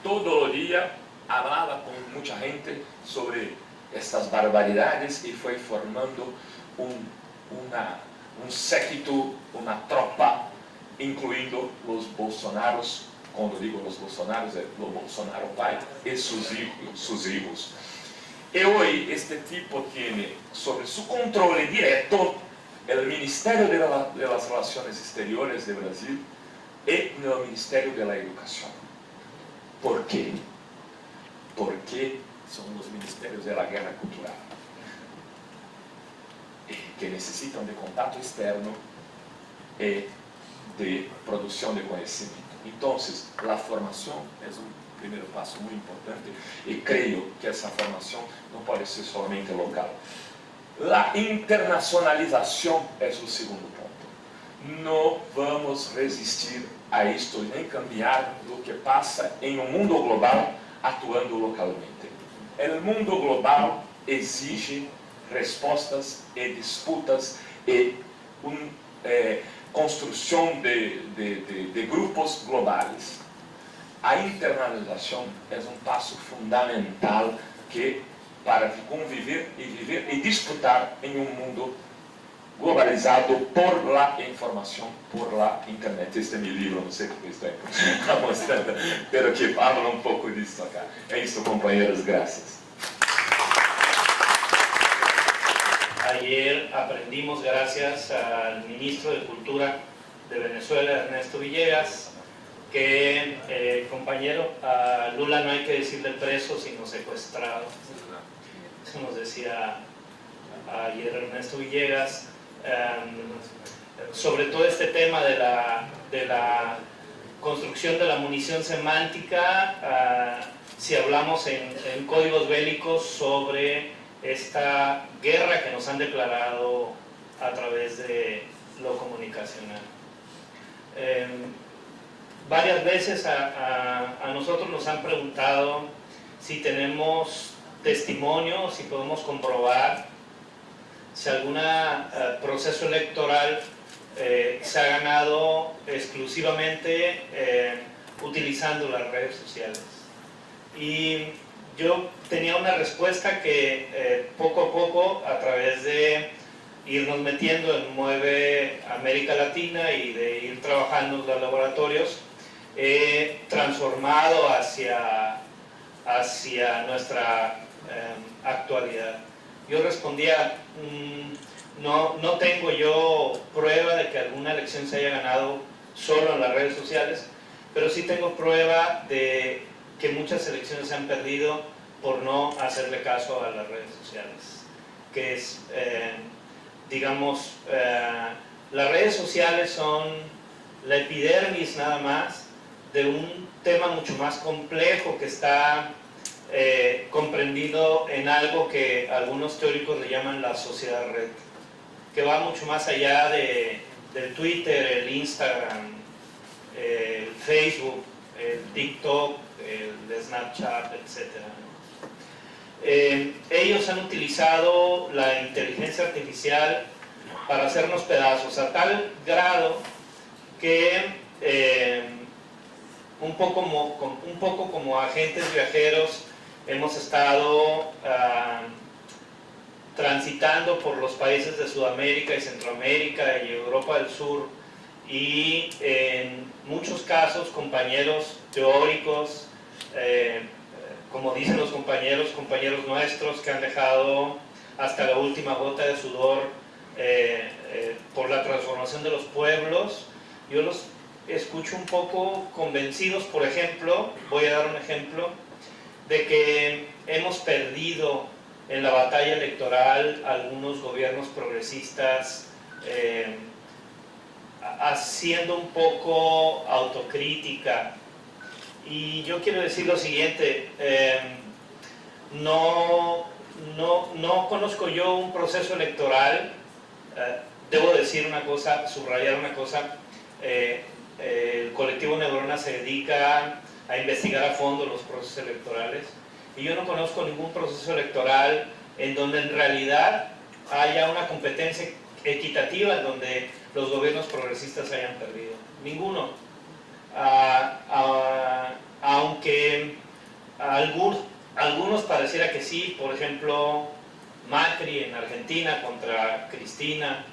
todo el día hablaba con mucha gente sobre estas barbaridades y fue formando un séquito, una tropa, incluyendo los Bolsonaros. Cuando digo los Bolsonaros, es los Bolsonaro pai y sus hijos. Y hoy este tipo tiene sobre su control directo el Ministerio de las Relaciones Exteriores de Brasil y el Ministerio de la Educación. ¿Por qué? Porque son los ministerios de la guerra cultural, que necesitan de contacto externo y de producción de conocimiento. Entonces, la formación es un primer paso muy importante y creo que esa formación no puede ser solamente local. La internacionalización es el segundo punto. No vamos a resistir a esto ni cambiar lo que pasa en un mundo global actuando localmente. El mundo global exige respuestas y disputas y construcción de grupos globales. A internalización es un paso fundamental para convivir y vivir y disputar en un mundo globalizado por la información, por la internet. Este es mi libro, no sé por qué estoy mostrando, pero que habla un poco de esto acá. Es esto, compañeros, gracias. Ayer aprendimos, gracias al ministro de Cultura de Venezuela, Ernesto Villegas, que, compañero, a Lula no hay que decirle preso, sino secuestrado. Eso nos decía ayer Ernesto Villegas. Sobre todo este tema de la construcción de la munición semántica, si hablamos en códigos bélicos sobre esta guerra que nos han declarado a través de lo comunicacional. Varias veces a nosotros nos han preguntado si tenemos testimonio, si podemos comprobar si algún proceso electoral se ha ganado exclusivamente utilizando las redes sociales. Y yo tenía una respuesta que poco a poco, a través de irnos metiendo en Mueve América Latina y de ir trabajando en los laboratorios, he transformado hacia nuestra actualidad. Yo respondía, no tengo yo prueba de que alguna elección se haya ganado solo en las redes sociales, pero sí tengo prueba de que muchas elecciones se han perdido por no hacerle caso a las redes sociales. Que es, digamos, las redes sociales son la epidermis nada más de un tema mucho más complejo que está comprendido en algo que algunos teóricos le llaman la sociedad red, que va mucho más allá del Twitter, el Instagram, el Facebook, el TikTok, el Snapchat, etc. Ellos han utilizado la inteligencia artificial para hacernos pedazos, a tal grado que un poco como agentes viajeros hemos estado transitando por los países de Sudamérica y Centroamérica y Europa del Sur, y en muchos casos compañeros teóricos, como dicen los compañeros nuestros que han dejado hasta la última gota de sudor por la transformación de los pueblos. Yo los escucho un poco convencidos, por ejemplo, voy a dar un ejemplo, de que hemos perdido en la batalla electoral algunos gobiernos progresistas, haciendo un poco autocrítica Y yo quiero decir lo siguiente, no conozco yo un proceso electoral, debo decir una cosa, subrayar una cosa, el colectivo Neurona se dedica a investigar a fondo los procesos electorales y yo no conozco ningún proceso electoral en donde en realidad haya una competencia equitativa en donde los gobiernos progresistas hayan perdido. Ninguno. Aunque algunos pareciera que sí, por ejemplo, Macri en Argentina contra Cristina,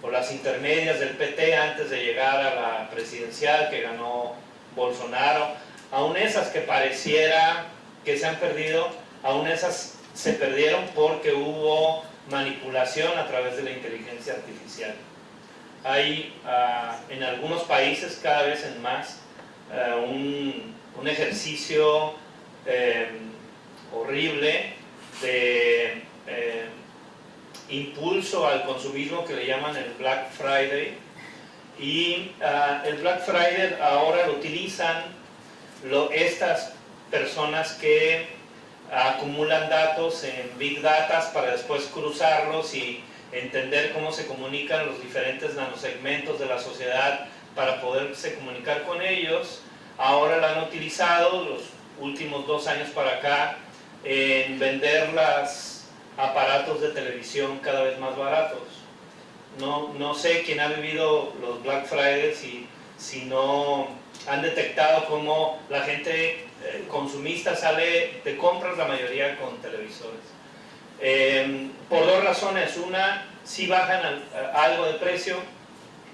o las intermedias del PT antes de llegar a la presidencial que ganó Bolsonaro, aún esas que pareciera que se han perdido, aún esas se perdieron porque hubo manipulación a través de la inteligencia artificial. Hay en algunos países cada vez en más un ejercicio horrible de impulso al consumismo que le llaman el Black Friday, y el Black Friday ahora lo utilizan estas personas que acumulan datos en Big Data para después cruzarlos y entender cómo se comunican los diferentes nanosegmentos de la sociedad para poderse comunicar con ellos. Ahora la han utilizado los últimos 2 años para acá en vender los aparatos de televisión cada vez más baratos. No sé quién ha vivido los Black Fridays y si no han detectado cómo la gente consumista sale de compras, la mayoría con televisores. Por 2 razones. Una, sí bajan algo de precio,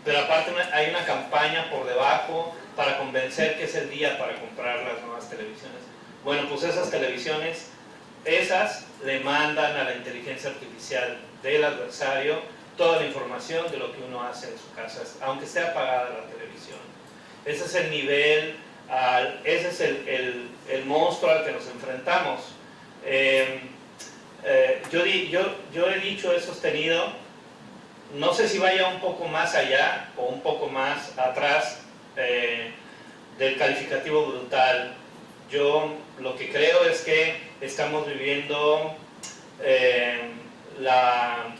pero aparte hay una campaña por debajo para convencer que es el día para comprar las nuevas televisiones. Bueno, pues esas televisiones, esas le mandan a la inteligencia artificial del adversario toda la información de lo que uno hace en su casa, aunque esté apagada la televisión. Ese es el nivel, ese es el monstruo al que nos enfrentamos. Yo he dicho, he sostenido, no sé si vaya un poco más allá o un poco más atrás del calificativo brutal. Yo lo que creo es que estamos viviendo la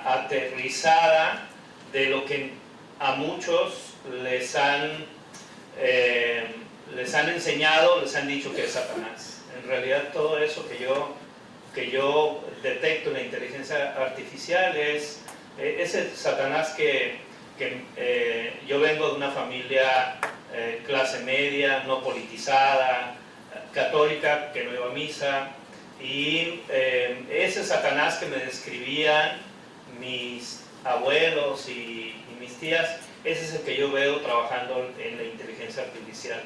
aterrizada de lo que a muchos les han enseñado, les han dicho que es Satanás. En realidad todo eso que yo detecto en la inteligencia artificial es ese Satanás que yo vengo de una familia clase media, no politizada, católica, que no iba a misa, y ese Satanás que me describían mis abuelos y mis tías, ese es el que yo veo trabajando en la inteligencia artificial.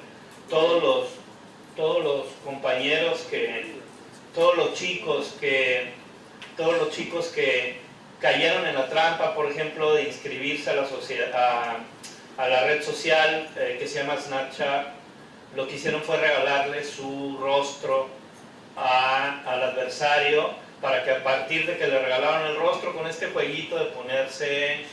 Todos los compañeros todos los chicos que cayeron en la trampa, por ejemplo, de inscribirse a la red social que se llama Snapchat, lo que hicieron fue regalarle su rostro al adversario para que a partir de que le regalaron el rostro con este jueguito de ponerse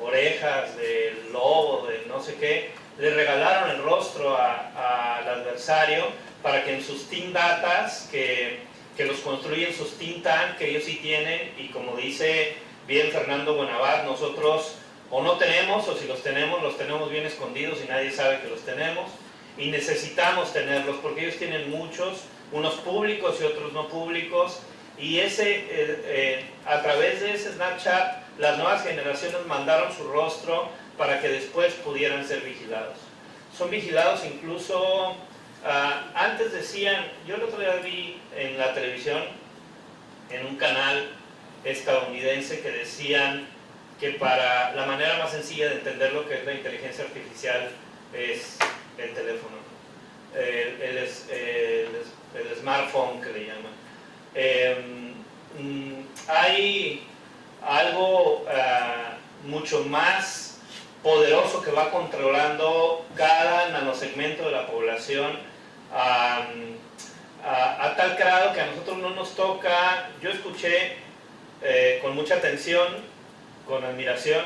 orejas de lobo, de no sé qué, le regalaron el rostro al adversario para que en sus Team Datas, que los construyen sus Think Tank, que ellos sí tienen, y como dice bien Fernando Buenabad, nosotros o no tenemos, o si los tenemos bien escondidos y nadie sabe que los tenemos, y necesitamos tenerlos porque ellos tienen muchos, unos públicos y otros no públicos, y a través de ese Snapchat las nuevas generaciones mandaron su rostro para que después pudieran ser vigilados. Son vigilados incluso, antes decían, yo el otro día vi en la televisión, en un canal estadounidense, que decían que para la manera más sencilla de entender lo que es la inteligencia artificial es el teléfono, el smartphone que le llaman. Hay algo mucho más poderoso que va controlando cada nanosegmento de la población a tal grado que a nosotros no nos toca. Yo escuché con mucha atención, con admiración,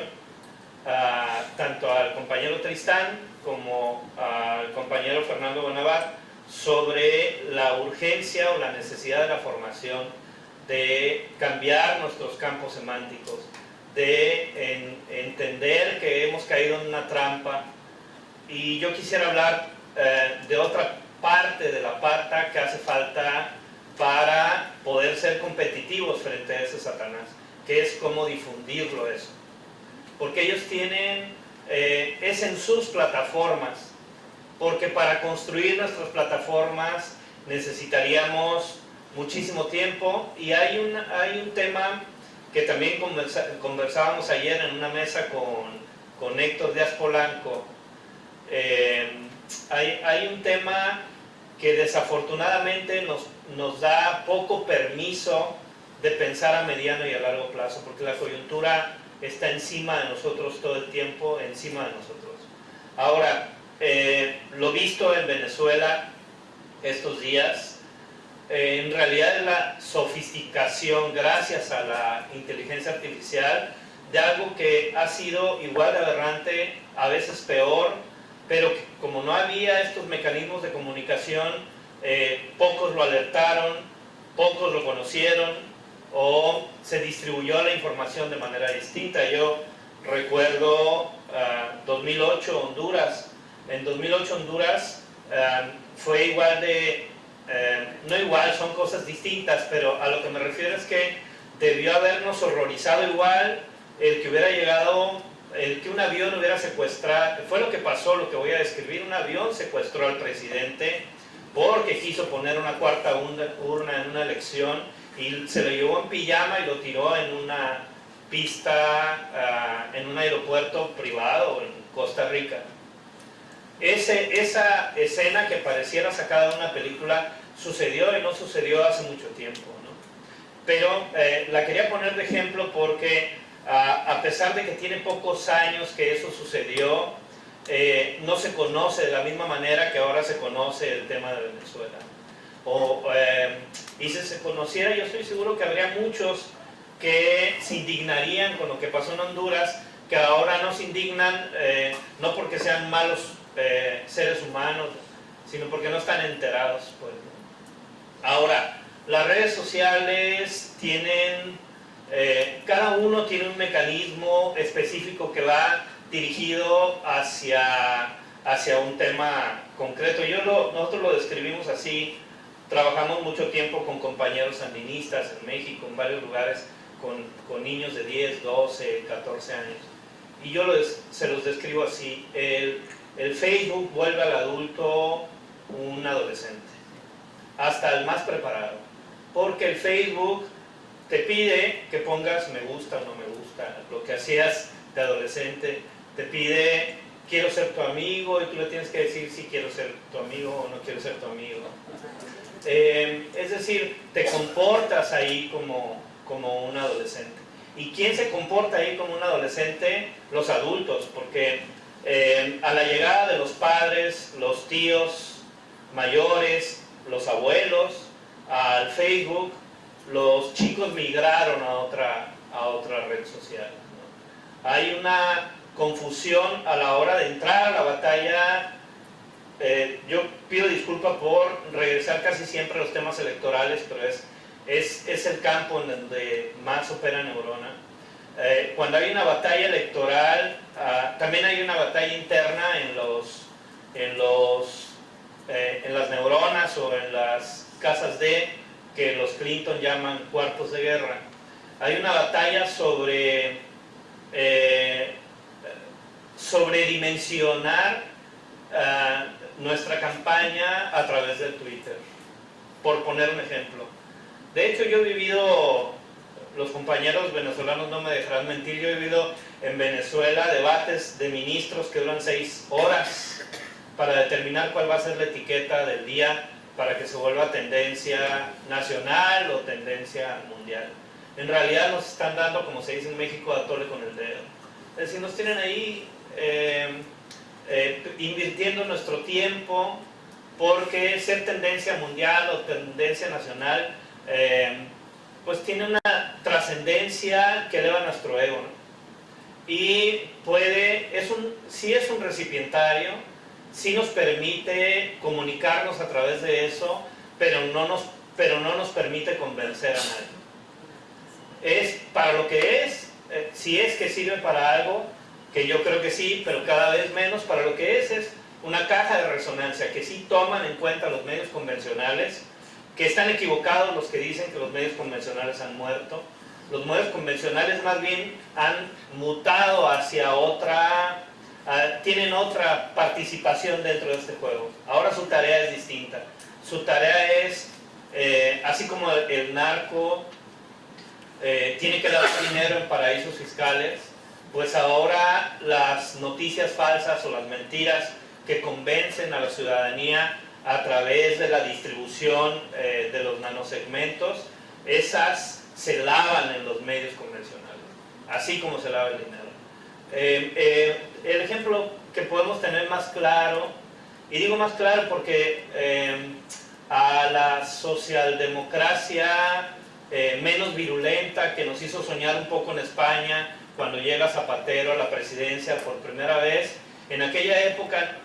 tanto al compañero Tristán como al compañero Fernando Bonavat sobre la urgencia o la necesidad de la formación, de cambiar nuestros campos semánticos, de entender que hemos caído en una trampa. Y yo quisiera hablar de otra parte de la pata que hace falta para poder ser competitivos frente a ese Satanás, que es cómo difundirlo eso. Porque ellos tienen, es en sus plataformas, porque para construir nuestras plataformas necesitaríamos muchísimo tiempo, y hay un tema que también conversábamos ayer en una mesa con Héctor Díaz Polanco. Hay un tema que desafortunadamente nos da poco permiso de pensar a mediano y a largo plazo, porque la coyuntura está encima de nosotros todo el tiempo, encima de nosotros. Ahora, lo visto en Venezuela estos días, en realidad es la sofisticación, gracias a la inteligencia artificial, de algo que ha sido igual de aberrante, a veces peor, pero que como no había estos mecanismos de comunicación, pocos lo alertaron, pocos lo conocieron, o se distribuyó la información de manera distinta. Yo recuerdo 2008 Honduras. En 2008 Honduras fue igual de, no igual, son cosas distintas, pero a lo que me refiero es que debió habernos horrorizado igual el que hubiera llegado, el que un avión hubiera secuestrado. Fue lo que pasó, lo que voy a describir. Un avión secuestró al presidente porque quiso poner una cuarta urna en una elección, y se lo llevó en pijama y lo tiró en una pista, en un aeropuerto privado en Costa Rica. Esa escena que pareciera sacada de una película sucedió, y no sucedió hace mucho tiempo, ¿no? Pero la quería poner de ejemplo porque a pesar de que tiene pocos años que eso sucedió, no se conoce de la misma manera que ahora se conoce el tema de Venezuela. Y si se conociera, yo estoy seguro que habría muchos que se indignarían con lo que pasó en Honduras, que ahora no se indignan, no porque sean malos seres humanos, sino porque no están enterados, pues. Ahora, las redes sociales tienen, cada uno tiene un mecanismo específico que va dirigido hacia un tema concreto. Nosotros lo describimos así. Trabajamos mucho tiempo con compañeros sandinistas en México, en varios lugares, con niños de 10, 12, 14 años. Y yo se los describo así: el Facebook vuelve al adulto un adolescente, hasta el más preparado, porque el Facebook te pide que pongas me gusta o no me gusta, lo que hacías de adolescente. Te pide quiero ser tu amigo, y tú le tienes que decir si quiero ser tu amigo o no quiero ser tu amigo. Es decir, te comportas ahí como un adolescente. ¿Y quién se comporta ahí como un adolescente? Los adultos, porque a la llegada de los padres, los tíos mayores, los abuelos, al Facebook, los chicos migraron a otra red social, ¿no? Hay una confusión a la hora de entrar a la batalla. Yo pido disculpas por regresar casi siempre a los temas electorales, pero es el campo en donde más opera Neurona. Cuando hay una batalla electoral, también hay una batalla interna en las neuronas o en las casas que los Clinton llaman cuartos de guerra. Hay una batalla sobre dimensionar nuestra campaña a través del Twitter, por poner un ejemplo. De hecho, yo he vivido, los compañeros venezolanos no me dejarán mentir, yo he vivido en Venezuela debates de ministros que duran 6 horas para determinar cuál va a ser la etiqueta del día para que se vuelva tendencia nacional o tendencia mundial. En realidad nos están dando, como se dice en México, a tole con el dedo. Es decir, nos tienen ahí invirtiendo nuestro tiempo, porque ser tendencia mundial o tendencia nacional pues tiene una trascendencia que eleva nuestro ego, ¿no? Y sí es un recipientario, sí nos permite comunicarnos a través de eso, pero no nos permite convencer a nadie. Es para lo que es, si es que sirve para algo, que yo creo que sí, pero cada vez menos, para lo que es una caja de resonancia, que sí toman en cuenta los medios convencionales, que están equivocados los que dicen que los medios convencionales han muerto. Los medios convencionales más bien han mutado hacia otra, tienen otra participación dentro de este juego. Ahora su tarea es distinta. Su tarea es, así como el narco tiene que dar dinero en paraísos fiscales, pues ahora las noticias falsas o las mentiras que convencen a la ciudadanía a través de la distribución de los nanosegmentos, esas se lavan en los medios convencionales, así como se lava el dinero. El ejemplo que podemos tener más claro, y digo más claro porque a la socialdemocracia menos virulenta que nos hizo soñar un poco en España cuando llega Zapatero a la presidencia por primera vez, en aquella época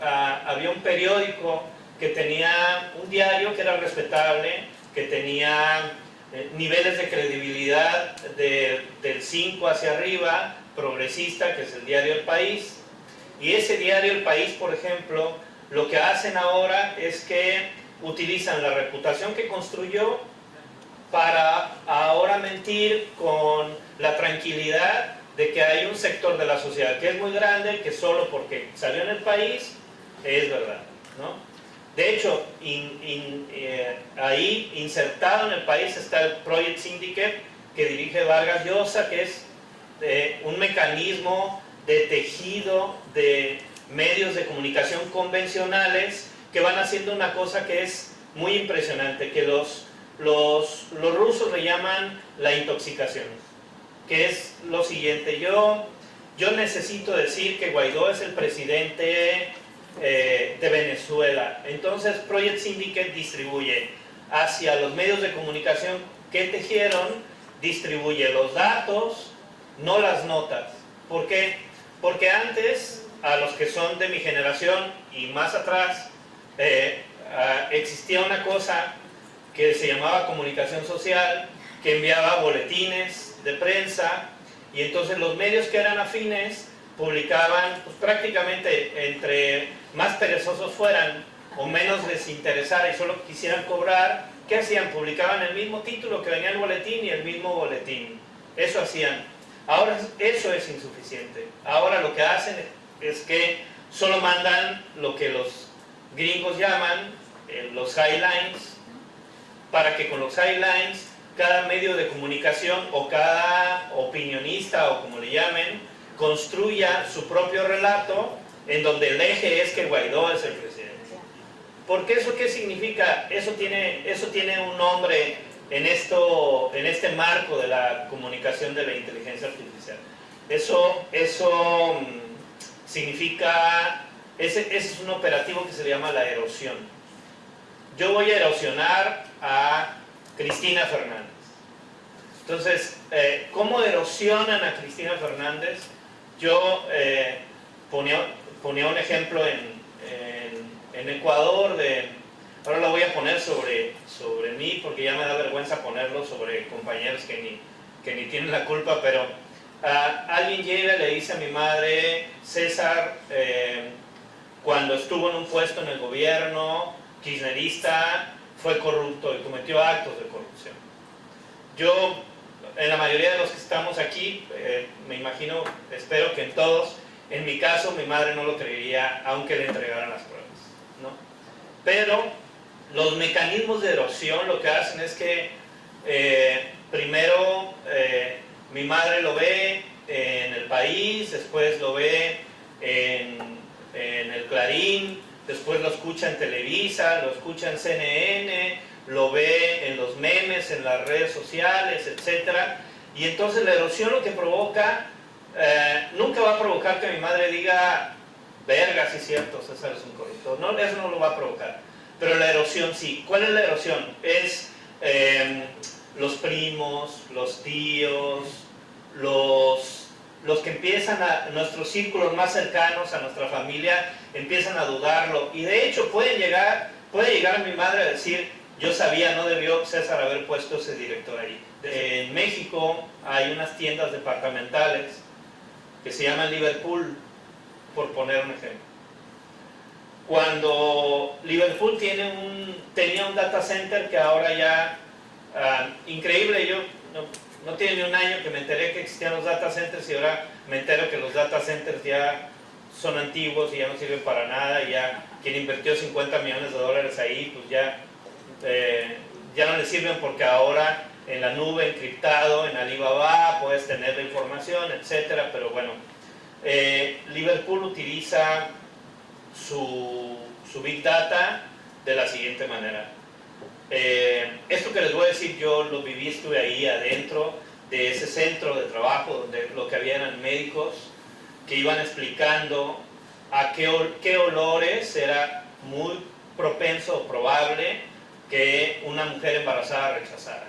había un periódico que tenía un diario que era respetable, que tenía niveles de credibilidad del 5 hacia arriba, progresista, que es el diario El País. Y ese diario El País, por ejemplo, lo que hacen ahora es que utilizan la reputación que construyó para ahora mentir con la tranquilidad de que hay un sector de la sociedad que es muy grande, que solo porque salió en El País es verdad, ¿no? De hecho, ahí insertado en El País está el Project Syndicate que dirige Vargas Llosa, que es un mecanismo de tejido de medios de comunicación convencionales que van haciendo una cosa que es muy impresionante, que los rusos le llaman la intoxicación, que es lo siguiente: yo necesito decir que Guaidó es el presidente de Venezuela, entonces Project Syndicate distribuye hacia los medios de comunicación que tejieron, distribuye los datos, no las notas. ¿Por qué? Porque antes, a los que son de mi generación y más atrás, existía una cosa que se llamaba comunicación social, que enviaba boletines de prensa, y entonces los medios que eran afines publicaban, pues prácticamente, entre más perezosos fueran o menos les interesara y solo quisieran cobrar, ¿qué hacían? Publicaban el mismo título que venía el boletín y el mismo boletín. Eso hacían. Ahora eso es insuficiente. Ahora lo que hacen es que solo mandan lo que los gringos llaman los highlines, para que con los highlines cada medio de comunicación o cada opinionista o como le llamen construya su propio relato en donde el eje es que Guaidó es el presidente. ¿Porque eso qué significa? Eso tiene un nombre en este marco de la comunicación de la inteligencia artificial. Eso significa, ese es un operativo que se llama la erosión. Yo voy a erosionar a Cristina Fernández. Entonces, ¿cómo erosionan a Cristina Fernández? Yo ponía un ejemplo en Ecuador, ahora lo voy a poner sobre mí porque ya me da vergüenza ponerlo sobre compañeros que ni tienen la culpa, pero alguien llega y le dice a mi madre: César, cuando estuvo en un puesto en el gobierno kirchnerista, fue corrupto y cometió actos de corrupción. Yo, en la mayoría de los que estamos aquí, me imagino, espero que en todos, en mi caso, mi madre no lo creería aunque le entregaran las pruebas, ¿no? Pero los mecanismos de erosión lo que hacen es que primero mi madre lo ve en El País, después lo ve en el Clarín, después lo escucha en Televisa, lo escucha en CNN, lo ve en los memes, en las redes sociales, etc. Y entonces la erosión lo que provoca, nunca va a provocar que mi madre diga: verga, sí es cierto, César es un corrupto. No, eso no lo va a provocar. Pero la erosión sí. ¿Cuál es la erosión? Es los primos, los tíos, los los que empiezan nuestros círculos más cercanos, a nuestra familia, empiezan a dudarlo. Y de hecho puede llegar a mi madre a decir, yo sabía, no debió César haber puesto ese director ahí. En México hay unas tiendas departamentales que se llaman Liverpool, por poner un ejemplo. Cuando Liverpool tenía un data center que ahora ya, increíble, yo no tiene ni un año que me enteré que existían los data centers y ahora me entero que los data centers ya son antiguos y ya no sirven para nada, y ya quien invirtió $50 millones ahí, pues ya no le sirven, porque ahora en la nube, encriptado, en Alibaba, puedes tener la información, etcétera. Pero bueno, Liverpool utiliza su Big Data de la siguiente manera. Esto que les voy a decir yo lo viví, estuve ahí adentro de ese centro de trabajo donde lo que había eran médicos que iban explicando a qué olores era muy propenso o probable que una mujer embarazada rechazara.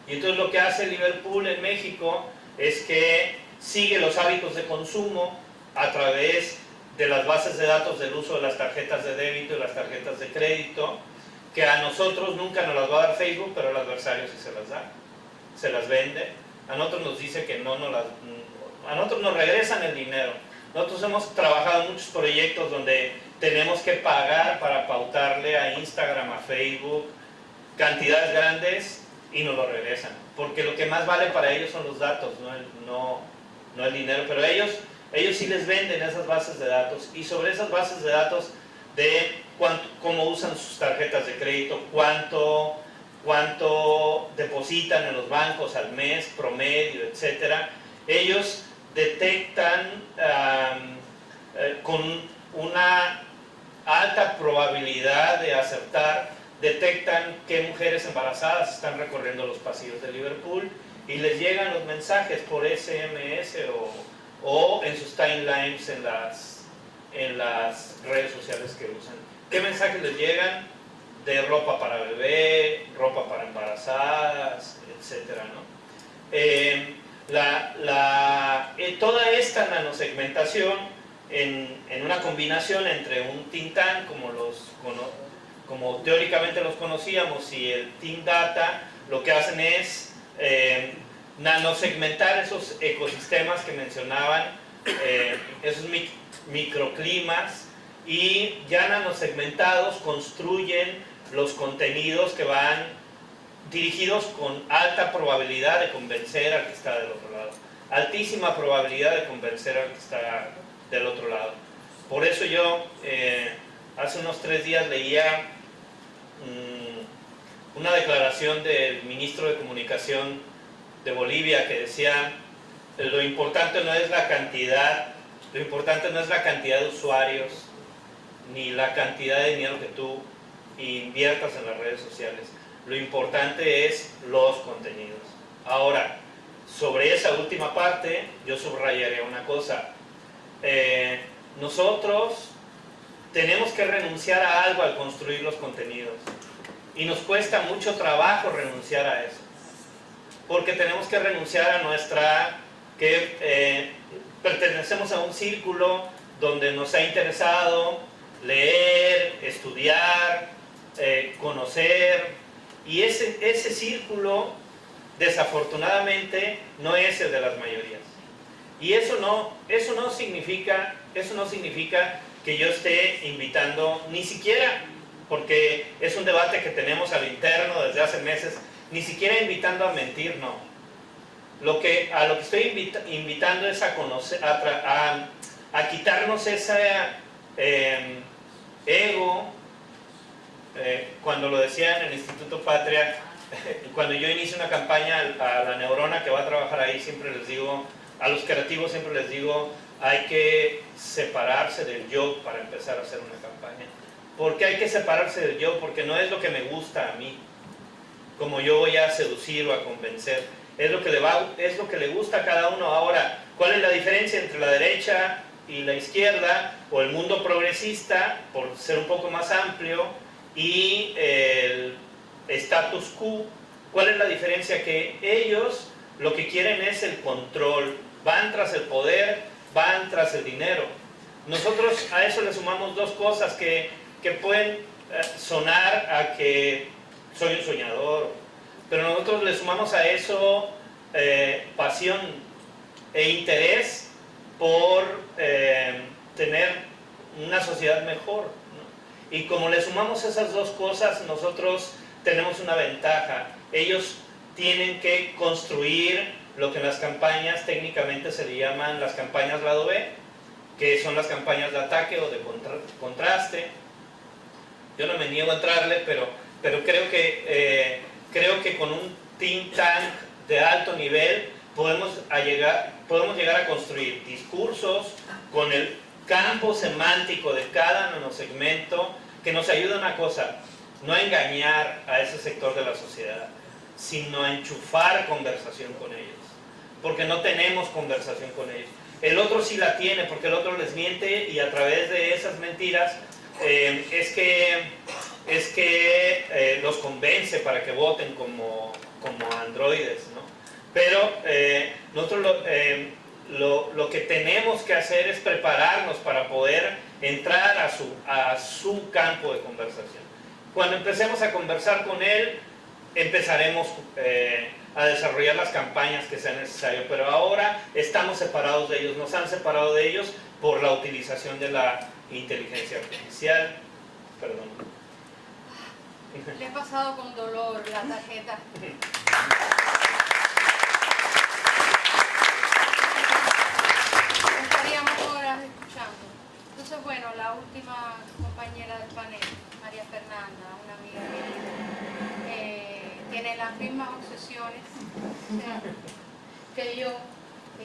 Y entonces lo que hace Liverpool en México es que sigue los hábitos de consumo a través de las bases de datos del uso de las tarjetas de débito y las tarjetas de crédito, que a nosotros nunca nos las va a dar Facebook, pero al adversario sí se las da, se las vende. A nosotros nos dice que a nosotros nos regresan el dinero. Nosotros hemos trabajado en muchos proyectos donde tenemos que pagar para pautarle a Instagram, a Facebook, cantidades grandes, y nos lo regresan, porque lo que más vale para ellos son los datos, no el dinero. Pero ellos sí les venden esas bases de datos, y sobre esas bases de datos de cómo usan sus tarjetas de crédito, cuánto depositan en los bancos al mes, promedio, etcétera. Ellos detectan con una alta probabilidad de acertar, detectan qué mujeres embarazadas están recorriendo los pasillos de Liverpool, y les llegan los mensajes por SMS o en sus timelines en las redes sociales que usan. ¿Qué mensajes les llegan? De ropa para bebé, ropa para embarazadas, etcétera, ¿no? Toda esta nanosegmentación en una combinación entre un think tank como teóricamente los conocíamos y el Team Data, lo que hacen es nanosegmentar esos ecosistemas que mencionaban, esos microclimas, y ya nanosegmentados construyen los contenidos que van dirigidos con alta probabilidad de convencer al que está del otro lado, altísima probabilidad de convencer al que está del otro lado. Por eso yo hace unos 3 días leía una declaración del ministro de Comunicación de Bolivia que decía: lo importante no es la cantidad de usuarios ni la cantidad de dinero que tú inviertas en las redes sociales, lo importante es los contenidos. Ahora, sobre esa última parte yo subrayaría una cosa. Nosotros tenemos que renunciar a algo al construir los contenidos, y nos cuesta mucho trabajo renunciar a eso, porque tenemos que renunciar a pertenecemos a un círculo donde nos ha interesado leer, estudiar, conocer, y ese círculo desafortunadamente no es el de las mayorías. Y eso no significa que yo esté invitando, ni siquiera, porque es un debate que tenemos al interno desde hace meses, ni siquiera invitando a mentir, no. A lo que estoy invitando es a conocer, a quitarnos ese ego. Cuando lo decía en el Instituto Patria, cuando yo inicio una campaña a la neurona que va a trabajar ahí, siempre les digo, a los creativos siempre les digo, hay que separarse del yo para empezar a hacer una campaña. ¿Por qué hay que separarse del yo? Porque no es lo que me gusta a mí, como yo voy a seducir o a convencer, es lo que le gusta a cada uno. Ahora, ¿cuál es la diferencia entre la derecha y la izquierda, o el mundo progresista, por ser un poco más amplio, y el status quo? ¿Cuál es la diferencia? Que ellos lo que quieren es el control, van tras el poder, van tras el dinero. Nosotros a eso le sumamos dos cosas que pueden sonar a que soy un soñador, pero nosotros le sumamos a eso pasión e interés por tener una sociedad mejor, ¿no? Y como le sumamos esas dos cosas, nosotros tenemos una ventaja. Ellos tienen que construir lo que en las campañas técnicamente se le llaman las campañas lado B, que son las campañas de ataque o de contraste. Yo no me niego a entrarle, pero creo que con un think tank de alto nivel podemos llegar a construir discursos con el campo semántico de cada nanosegmento que nos ayuda a una cosa, no a engañar a ese sector de la sociedad, sino a enchufar conversación con ellos, porque no tenemos conversación con ellos. El otro sí la tiene, porque el otro les miente y a través de esas mentiras es que los convence para que voten como androides, ¿no? Pero nosotros lo que tenemos que hacer es prepararnos para poder entrar a su campo de conversación. Cuando empecemos a conversar con él, empezaremos a desarrollar las campañas que sean necesarias, pero ahora estamos separados de ellos, nos han separado de ellos por la utilización de la inteligencia artificial. Perdón. Le he pasado con dolor la tarjeta. Estaríamos horas escuchando. Entonces, bueno, la última compañera del panel, María Fernanda, una amiga querida, tiene las mismas obsesiones que yo.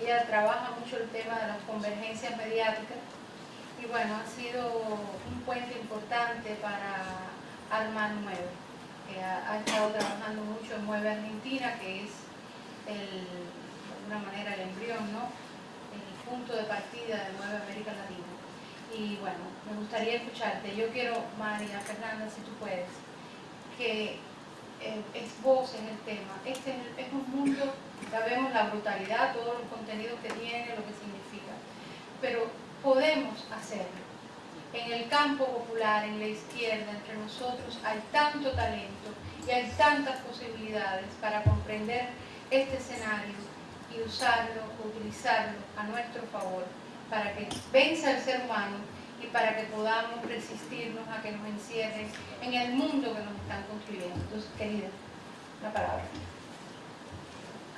Ella trabaja mucho el tema de las convergencias mediáticas y bueno, ha sido un puente importante para armar Mueve. Ha estado trabajando mucho en Mueve Argentina, que es de alguna manera el embrión, ¿no? El punto de partida de Mueve América Latina. Y bueno, me gustaría escucharte. Yo quiero, María Fernanda, si tú puedes, que esboces el tema. Este es un mundo, ya vemos la brutalidad, todos los contenidos que tiene, lo que significa, pero podemos hacerlo. En el campo popular, en la izquierda, entre nosotros hay tanto talento y hay tantas posibilidades para comprender este escenario y usarlo, utilizarlo a nuestro favor para que venza el ser humano y para que podamos resistirnos a que nos encierren en el mundo que nos están construyendo. Entonces, querida, la palabra.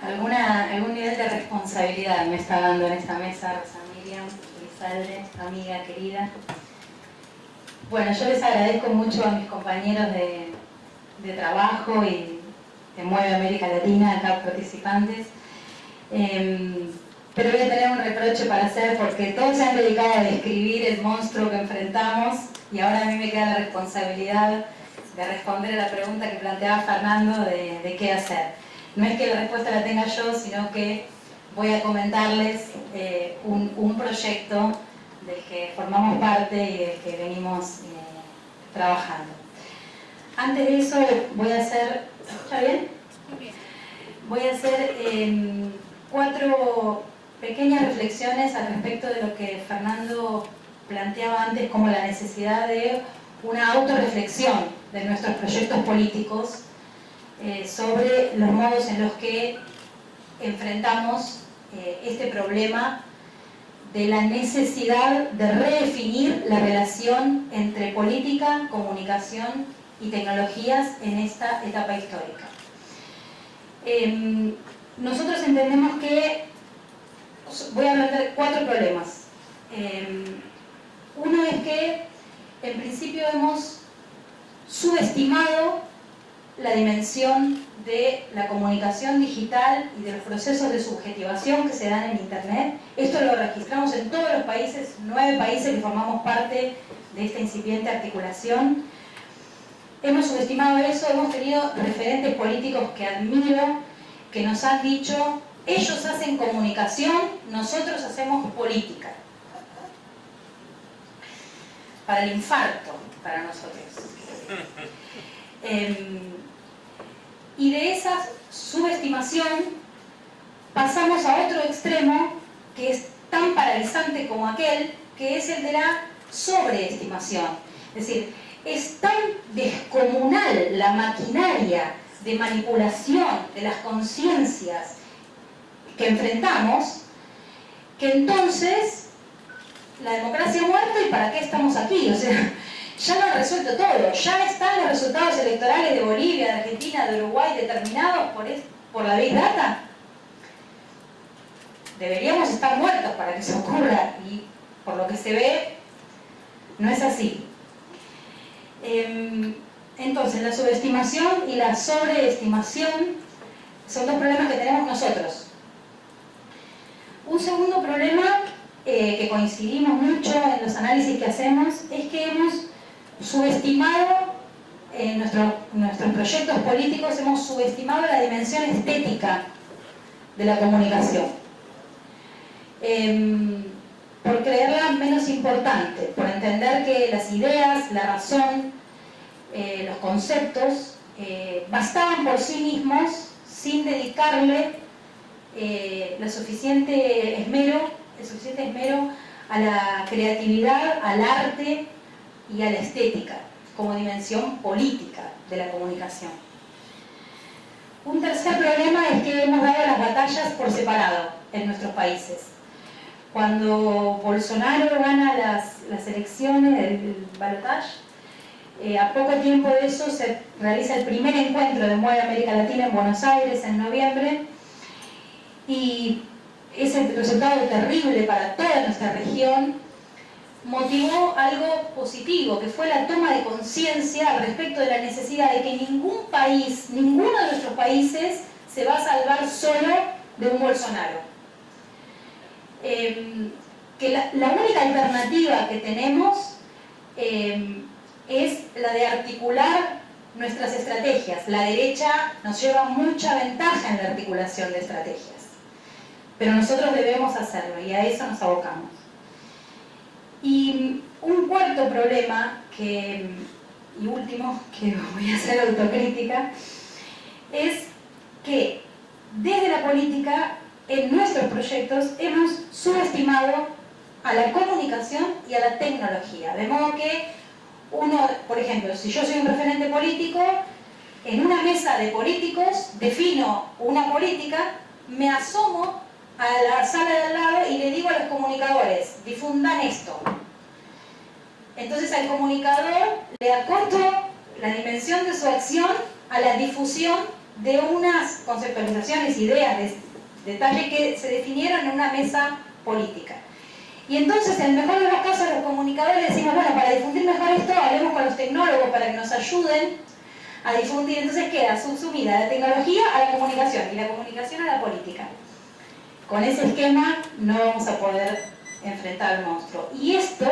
Algún nivel de responsabilidad me está dando en esta mesa Rosa Miriam Elizalde, amiga querida. Bueno, yo les agradezco mucho a mis compañeros de trabajo y de Mueve América Latina, acá participantes. Pero voy a tener un reproche para hacer porque todos se han dedicado a describir el monstruo que enfrentamos y ahora a mí me queda la responsabilidad de responder a la pregunta que planteaba Fernando de qué hacer. No es que la respuesta la tenga yo, sino que voy a comentarles un proyecto del que formamos parte y del que venimos trabajando. Antes de eso voy a hacer... ¿Está bien? Muy bien. Voy a hacer 4 pequeñas reflexiones al respecto de lo que Fernando planteaba antes como la necesidad de una autorreflexión de nuestros proyectos políticos sobre los modos en los que enfrentamos este problema de la necesidad de redefinir la relación entre política, comunicación y tecnologías en esta etapa histórica. Nosotros entendemos que voy a hablar de 4 problemas. Uno es que en principio hemos subestimado la dimensión de la comunicación digital y de los procesos de subjetivación que se dan en Internet. Esto lo registramos en todos los países, 9 países que formamos parte de esta incipiente articulación. Hemos subestimado eso, hemos tenido referentes políticos que admiro, que nos han dicho: ellos hacen comunicación, nosotros hacemos política. Para el infarto, para nosotros. Y de esa subestimación pasamos a otro extremo, que es tan paralizante como aquel, que es el de la sobreestimación. Es decir, es tan descomunal la maquinaria de manipulación de las conciencias que enfrentamos, que entonces la democracia ha muerto y ¿para qué estamos aquí? O sea, ya lo han resuelto todo, ya están los resultados electorales de Bolivia, de Argentina, de Uruguay determinados por la Big Data. Deberíamos estar muertos para que eso ocurra y por lo que se ve no es así. Entonces la subestimación y la sobreestimación son dos problemas que tenemos nosotros. Un segundo problema que coincidimos mucho en los análisis que hacemos es que hemos subestimado en nuestros proyectos políticos, hemos subestimado la dimensión estética de la comunicación. Por creerla menos importante, por entender que las ideas, la razón, los conceptos bastaban por sí mismos sin dedicarle el suficiente esmero a la creatividad, al arte y a la estética como dimensión política de la comunicación. Un tercer problema es que hemos dado las batallas por separado en nuestros países. Cuando Bolsonaro gana las elecciones, el balotaje, a poco tiempo de eso se realiza el primer encuentro de Mueve América Latina en Buenos Aires en noviembre, y ese resultado terrible para toda nuestra región motivó algo positivo, que fue la toma de conciencia al respecto de la necesidad de que ningún país, ninguno de nuestros países se va a salvar solo de un Bolsonaro. Que la única alternativa que tenemos es la de articular nuestras estrategias. La derecha nos lleva mucha ventaja en la articulación de estrategias, pero nosotros debemos hacerlo y a eso nos abocamos. Y un cuarto problema, y último, que voy a hacer autocrítica, es que desde la política, en nuestros proyectos, hemos subestimado a la comunicación y a la tecnología. De modo que uno, por ejemplo, si yo soy un referente político, en una mesa de políticos defino una política, me asomo a la sala de al lado y le digo a los comunicadores, difundan esto. Entonces al comunicador le acorto la dimensión de su acción a la difusión de unas conceptualizaciones, ideas, detalles que se definieron en una mesa política. Y entonces, en el mejor de los casos, los comunicadores decimos, bueno, para difundir mejor esto, hablemos con los tecnólogos para que nos ayuden a difundir. Entonces queda subsumida la tecnología a la comunicación y la comunicación a la política. Con ese esquema no vamos a poder enfrentar al monstruo. Y esto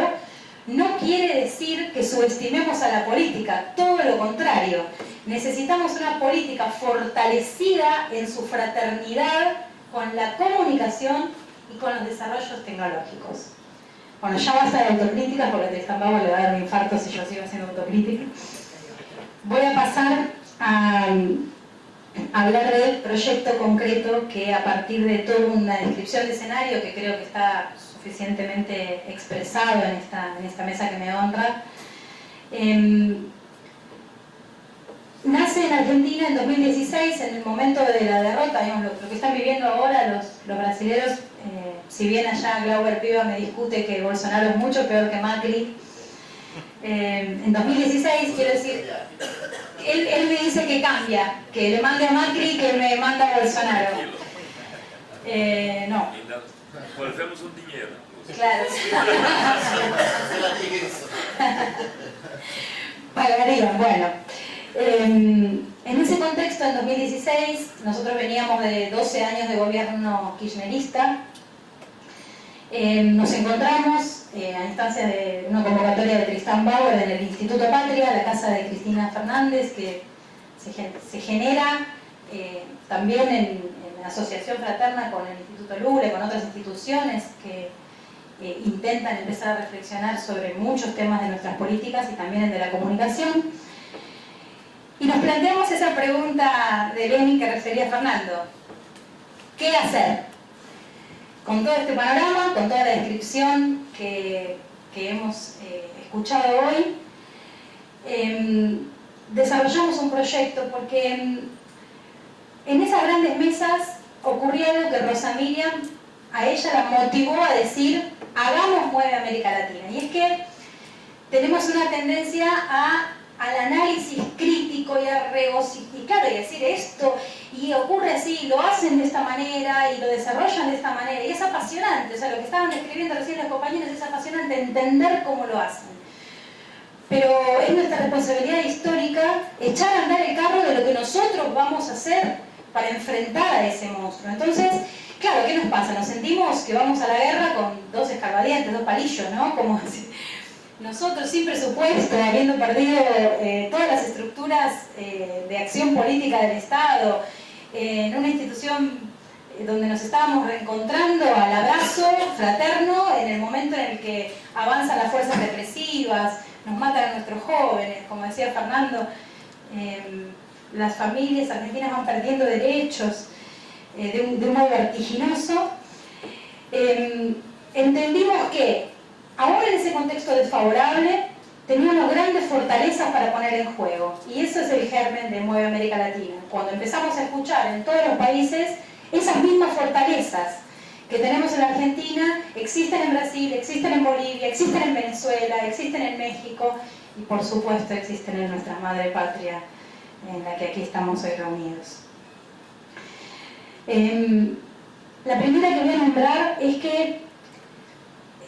no quiere decir que subestimemos a la política, todo lo contrario. Necesitamos una política fortalecida en su fraternidad con la comunicación y con los desarrollos tecnológicos. Bueno, ya basta de autocríticas porque Tristan Bauer le va a dar un infarto si yo sigo haciendo autocrítica. Voy a pasar a hablar del proyecto concreto que, a partir de toda una descripción de escenario que creo que está suficientemente expresado en esta mesa que me honra, nace en Argentina en 2016, en el momento de la derrota, digamos, lo que están viviendo ahora los brasileños. Si bien allá Glauber Piva me discute que Bolsonaro es mucho peor que Macri, en 2016, quiero decir, él me dice que cambia, que le mande a Macri, que me manda a Bolsonaro. No. Volvemos un dinero. Claro. Pagarían, bueno. En ese contexto, en 2016, nosotros veníamos de 12 años de gobierno kirchnerista. Nos encontramos a instancia de una convocatoria de Tristan Bauer en el Instituto Patria, la casa de Cristina Fernández, que se genera también en asociación fraterna con el Instituto Lula, con otras instituciones que intentan empezar a reflexionar sobre muchos temas de nuestras políticas y también el de la comunicación. Y nos planteamos esa pregunta de Lenin que refería Fernando. ¿Qué hacer? con todo este panorama, con toda la descripción que hemos escuchado hoy, desarrollamos un proyecto porque en esas grandes mesas ocurría algo que Rosa Miriam a ella la motivó a decir: hagamos Mueve América Latina. Y es que tenemos una tendencia al análisis crítico y a regocijar y decir esto, y ocurre así, lo hacen de esta manera y lo desarrollan de esta manera, y es apasionante, o sea, lo que estaban describiendo recién los compañeros es apasionante entender cómo lo hacen. Pero es nuestra responsabilidad histórica echar a andar el carro de lo que nosotros vamos a hacer para enfrentar a ese monstruo. Entonces, claro, ¿qué nos pasa? Nos sentimos que vamos a la guerra con dos escarbadientes, dos palillos, ¿no? Como nosotros sin presupuesto, habiendo perdido todas las estructuras de acción política del Estado, en una institución donde nos estábamos reencontrando al abrazo fraterno en el momento en el que avanzan las fuerzas represivas, nos matan a nuestros jóvenes, como decía Fernando, las familias argentinas van perdiendo derechos de un modo vertiginoso. Entendimos que, aún en ese contexto desfavorable, teníamos grandes fortalezas para poner en juego. Y eso es el germen de Mueve América Latina. Cuando empezamos a escuchar en todos los países esas mismas fortalezas que tenemos en la Argentina, existen en Brasil, existen en Bolivia, existen en Venezuela, existen en México y por supuesto existen en nuestra madre patria, en la que aquí estamos hoy reunidos. La primera que voy a nombrar es que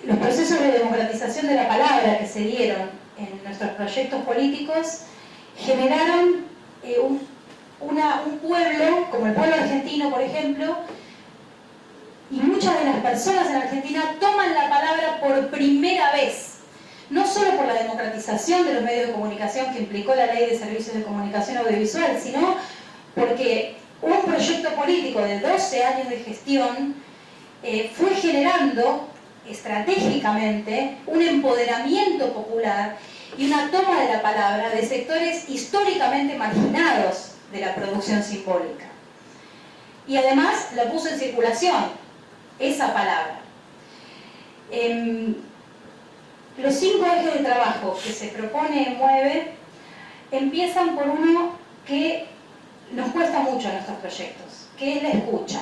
los procesos de democratización de la palabra que se dieron en nuestros proyectos políticos generaron un pueblo, como el pueblo argentino, por ejemplo, y muchas de las personas en Argentina toman la palabra por primera vez, no solo por la democratización de los medios de comunicación que implicó la Ley de Servicios de Comunicación Audiovisual, sino porque un proyecto político de 12 años de gestión fue generando estratégicamente un empoderamiento popular y una toma de la palabra de sectores históricamente marginados de la producción simbólica. Y además la puso en circulación, esa palabra. Los 5 ejes de trabajo que se propone Mueve empiezan por uno que nos cuesta mucho en nuestros proyectos, que es la escucha.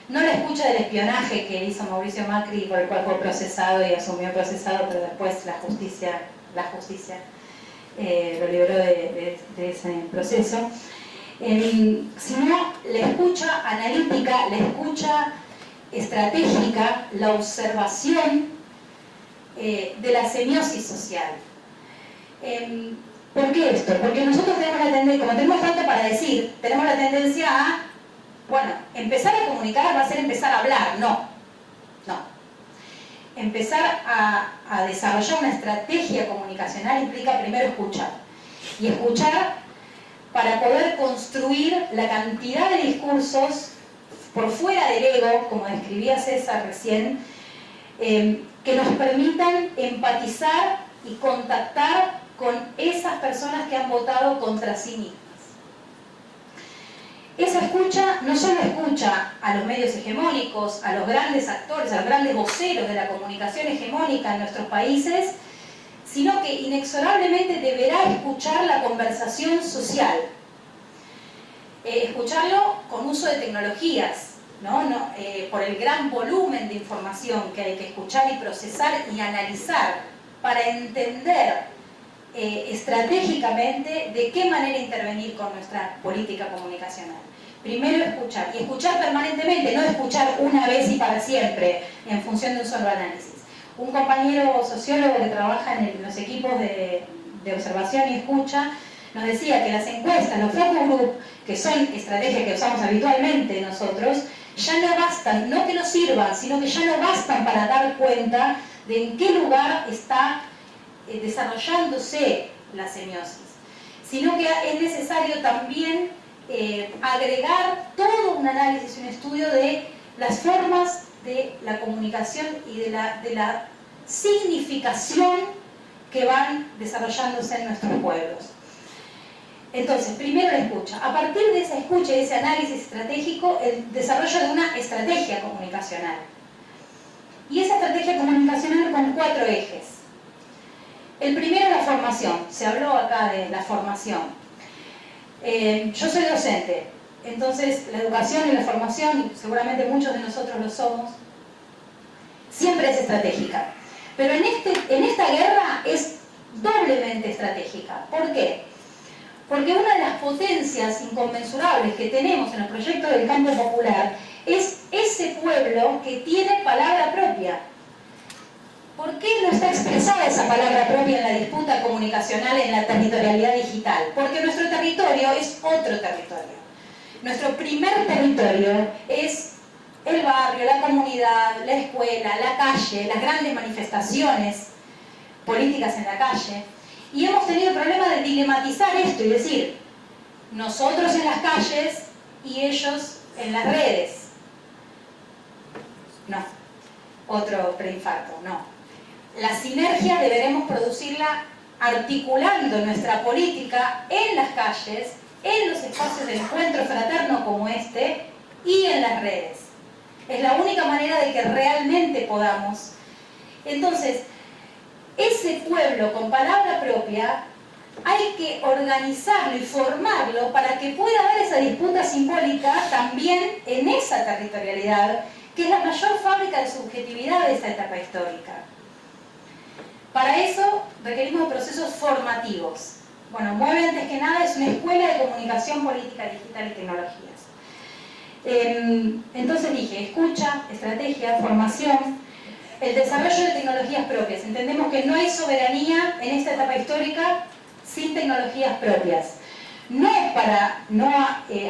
No la escucha del espionaje que hizo Mauricio Macri, por el cual fue procesado y asumió procesado, pero después la justicia lo libró de ese proceso, sino la escucha analítica, la escucha estratégica, la observación de la semiosis social. ¿Por qué esto? Porque nosotros tenemos la tendencia, como tenemos tanto para decir, tenemos la tendencia a, bueno, empezar a comunicar va a ser empezar a hablar. No. Empezar a desarrollar una estrategia comunicacional implica primero escuchar. Y escuchar para poder construir la cantidad de discursos por fuera del ego, como describía César recién, que nos permitan empatizar y contactar con esas personas que han votado contra sí mismas. Esa escucha no solo escucha a los medios hegemónicos, a los grandes actores, a los grandes voceros de la comunicación hegemónica en nuestros países, sino que inexorablemente deberá escuchar la conversación social. Escucharlo con uso de tecnologías, por el gran volumen de información que hay que escuchar y procesar y analizar para entender estratégicamente de qué manera intervenir con nuestra política comunicacional. Primero escuchar, y escuchar permanentemente, no escuchar una vez y para siempre en función de un solo análisis. Un compañero sociólogo que trabaja en los equipos de observación y escucha nos decía que las encuestas, los focus group, que son estrategias que usamos habitualmente nosotros, ya no bastan, no que nos sirvan, sino que ya no bastan para dar cuenta de en qué lugar está desarrollándose la semiosis, sino que es necesario también agregar todo un análisis, un estudio de las formas de la comunicación y de la significación que van desarrollándose en nuestros pueblos. Entonces, primero la escucha. A partir de esa escucha y de ese análisis estratégico, el desarrollo de una estrategia comunicacional. y esa estrategia comunicacional con 4 ejes. El primero, la formación. Se habló acá de la formación. Yo soy docente, entonces la educación y la formación, y seguramente muchos de nosotros lo somos, siempre es estratégica. Pero en esta guerra es doblemente estratégica. ¿Por qué? Porque una de las potencias inconmensurables que tenemos en los proyectos del campo popular es ese pueblo que tiene palabra propia. ¿Por qué no está expresada esa palabra propia en la disputa comunicacional, en la territorialidad digital? Porque nuestro territorio es otro territorio. Nuestro primer territorio es el barrio, la comunidad, la escuela, la calle, las grandes manifestaciones políticas en la calle. Y hemos tenido el problema de dilematizar esto y decir, nosotros en las calles y ellos en las redes. No, otro preinfarto, no. La sinergia deberemos producirla articulando nuestra política en las calles, en los espacios de encuentro fraterno como este y en las redes. Es la única manera de que realmente podamos. Entonces, ese pueblo con palabra propia hay que organizarlo y formarlo para que pueda haber esa disputa simbólica también en esa territorialidad, que es la mayor fábrica de subjetividad de esta etapa histórica. Para eso requerimos procesos formativos. Bueno, MUEVE antes que nada es una escuela de comunicación política digital y tecnologías. Entonces dije, escucha, estrategia, formación, el desarrollo de tecnologías propias. Entendemos que no hay soberanía en esta etapa histórica sin tecnologías propias. No para no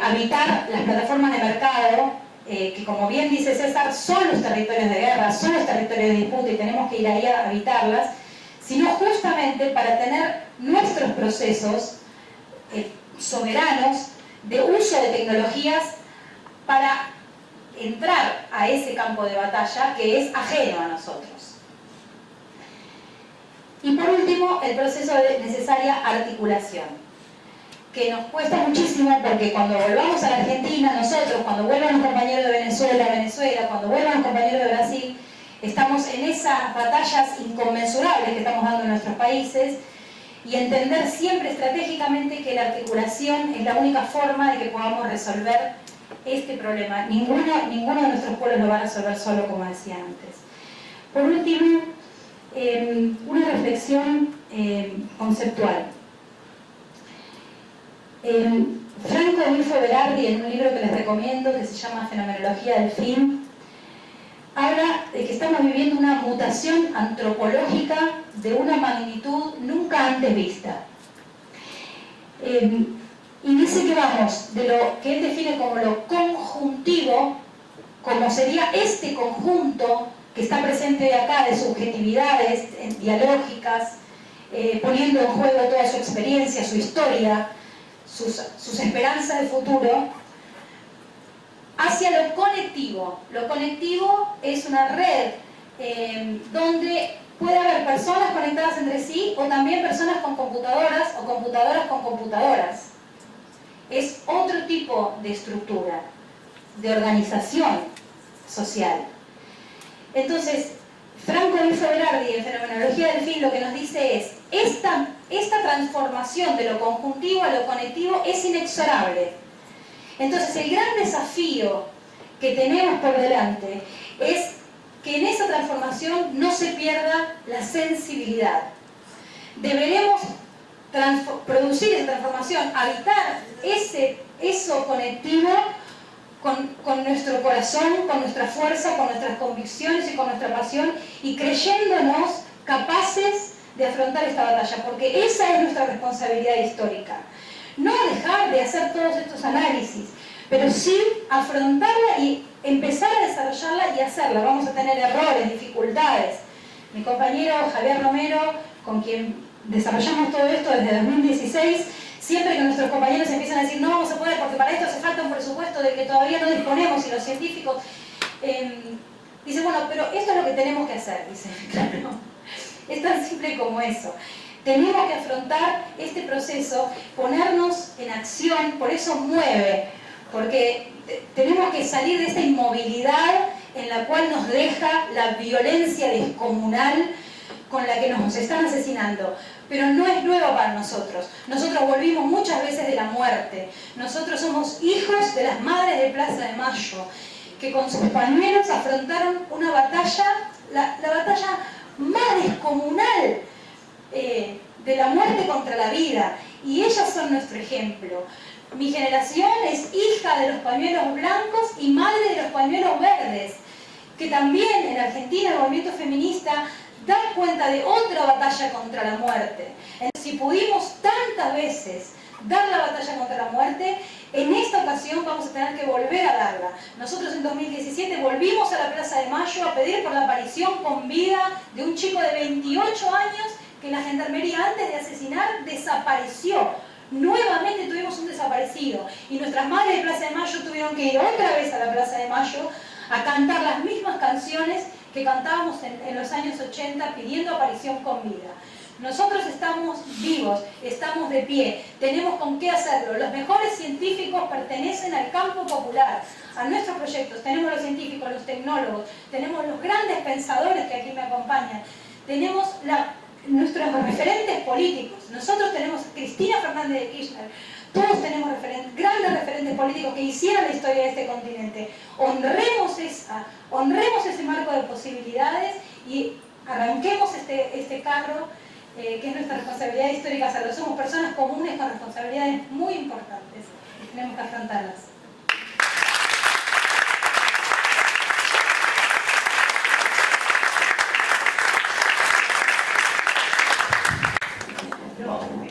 habitar las plataformas de mercado, que como bien dice César, son los territorios de guerra, son los territorios de disputa y tenemos que ir ahí a habitarlas, sino justamente para tener nuestros procesos soberanos de uso de tecnologías para entrar a ese campo de batalla que es ajeno a nosotros. Y por último, el proceso de necesaria articulación, que nos cuesta muchísimo porque cuando volvamos a la Argentina, nosotros, cuando vuelvan los compañeros de Venezuela, cuando vuelvan los compañeros de Brasil, estamos en esas batallas inconmensurables que estamos dando en nuestros países y entender siempre estratégicamente que la articulación es la única forma de que podamos resolver este problema. Ninguno de nuestros pueblos lo va a resolver solo, como decía antes. Por último, una reflexión conceptual. Franco Wilfo Berardi, en un libro que les recomiendo que se llama Fenomenología del Fin, habla de que estamos viviendo una mutación antropológica de una magnitud nunca antes vista. Y dice que vamos de lo que él define como lo conjuntivo, como sería este conjunto que está presente de acá, de subjetividades dialógicas, poniendo en juego toda su experiencia, su historia, sus esperanzas de futuro, hacia lo conectivo. Lo conectivo es una red donde puede haber personas conectadas entre sí o también personas con computadoras o computadoras con computadoras. Es otro tipo de estructura, de organización social. Entonces, Franco Wilfo Berardi en Fenomenología del Fin lo que nos dice es esta transformación de lo conjuntivo a lo conectivo es inexorable. Entonces, el gran desafío que tenemos por delante es que en esa transformación no se pierda la sensibilidad. Deberemos producir esa transformación, habitar eso conectivo con nuestro corazón, con nuestra fuerza, con nuestras convicciones y con nuestra pasión y creyéndonos capaces de afrontar esta batalla, porque esa es nuestra responsabilidad histórica. No dejar de hacer todos estos análisis, pero sí afrontarla y empezar a desarrollarla y hacerla. Vamos a tener errores, dificultades. Mi compañero Javier Romero, con quien desarrollamos todo esto desde 2016, siempre que nuestros compañeros empiezan a decir no vamos a poder porque para esto hace falta un presupuesto del que todavía no disponemos y los científicos, dice bueno, pero esto es lo que tenemos que hacer, dice, claro, es tan simple como eso. Tenemos que afrontar este proceso, ponernos en acción, por eso MUEVE, porque tenemos que salir de esta inmovilidad en la cual nos deja la violencia descomunal con la que nos están asesinando. Pero no es nuevo para nosotros. Nosotros volvimos muchas veces de la muerte. Nosotros somos hijos de las madres de Plaza de Mayo, que con sus pañuelos afrontaron una batalla, la batalla más descomunal de la muerte contra la vida. Y ellas son nuestro ejemplo. Mi generación es hija de los pañuelos blancos y madre de los pañuelos verdes, que también en Argentina el movimiento feminista da cuenta de otra batalla contra la muerte. Entonces, si pudimos tantas veces dar la batalla contra la muerte, en esta ocasión vamos a tener que volver a darla. Nosotros en 2017 volvimos a la Plaza de Mayo a pedir por la aparición con vida de un chico de 28 años que la gendarmería, antes de asesinar, desapareció. Nuevamente tuvimos un desaparecido y nuestras madres de Plaza de Mayo tuvieron que ir otra vez a la Plaza de Mayo a cantar las mismas canciones que cantábamos en los años 80 pidiendo aparición con vida. Nosotros estamos vivos, estamos de pie, tenemos con qué hacerlo. Los mejores científicos pertenecen al campo popular, a nuestros proyectos. Tenemos los científicos, los tecnólogos, tenemos los grandes pensadores que aquí me acompañan, tenemos nuestros referentes políticos. Nosotros tenemos a Cristina Fernández de Kirchner, todos tenemos grandes referentes políticos que hicieron la historia de este continente. Honremos ese marco de posibilidades y arranquemos este carro que es nuestra responsabilidad histórica. Somos personas comunes con responsabilidades muy importantes y tenemos que afrontarlas.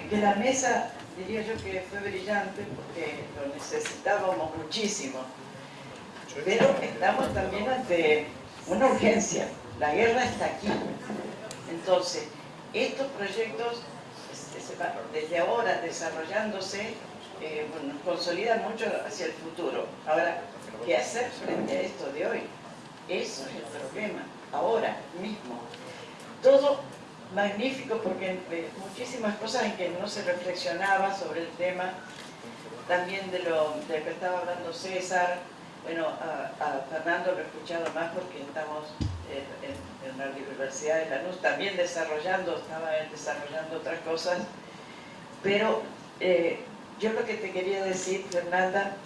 Que la mesa, diría yo que fue brillante porque lo necesitábamos muchísimo, pero estamos también ante una urgencia. La guerra está aquí. Entonces, estos proyectos desde ahora desarrollándose nos consolidan mucho hacia el futuro. Ahora, ¿qué hacer frente a esto de hoy? Eso es el problema, ahora mismo. Todo magnífico porque muchísimas cosas en que no se reflexionaba sobre el tema, también de lo que estaba hablando César. Bueno, a Fernando lo he escuchado más porque estamos en la Universidad de Lanús también estaba desarrollando otras cosas, pero yo lo que te quería decir, Fernanda,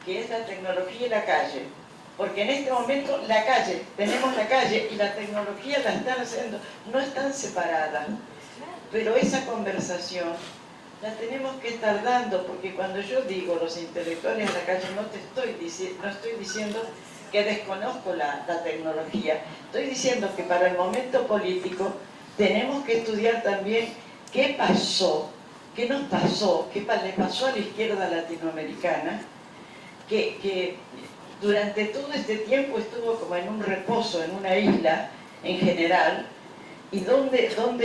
que es la tecnología y la calle. Porque en este momento tenemos la calle y la tecnología la están haciendo, no están separadas. Pero esa conversación la tenemos que estar dando, porque cuando yo digo los intelectuales en la calle, no estoy diciendo que desconozco la tecnología. Estoy diciendo que para el momento político tenemos que estudiar también qué pasó, qué nos pasó, qué le pasó a la izquierda latinoamericana, que durante todo este tiempo estuvo como en un reposo, en una isla en general, y donde esto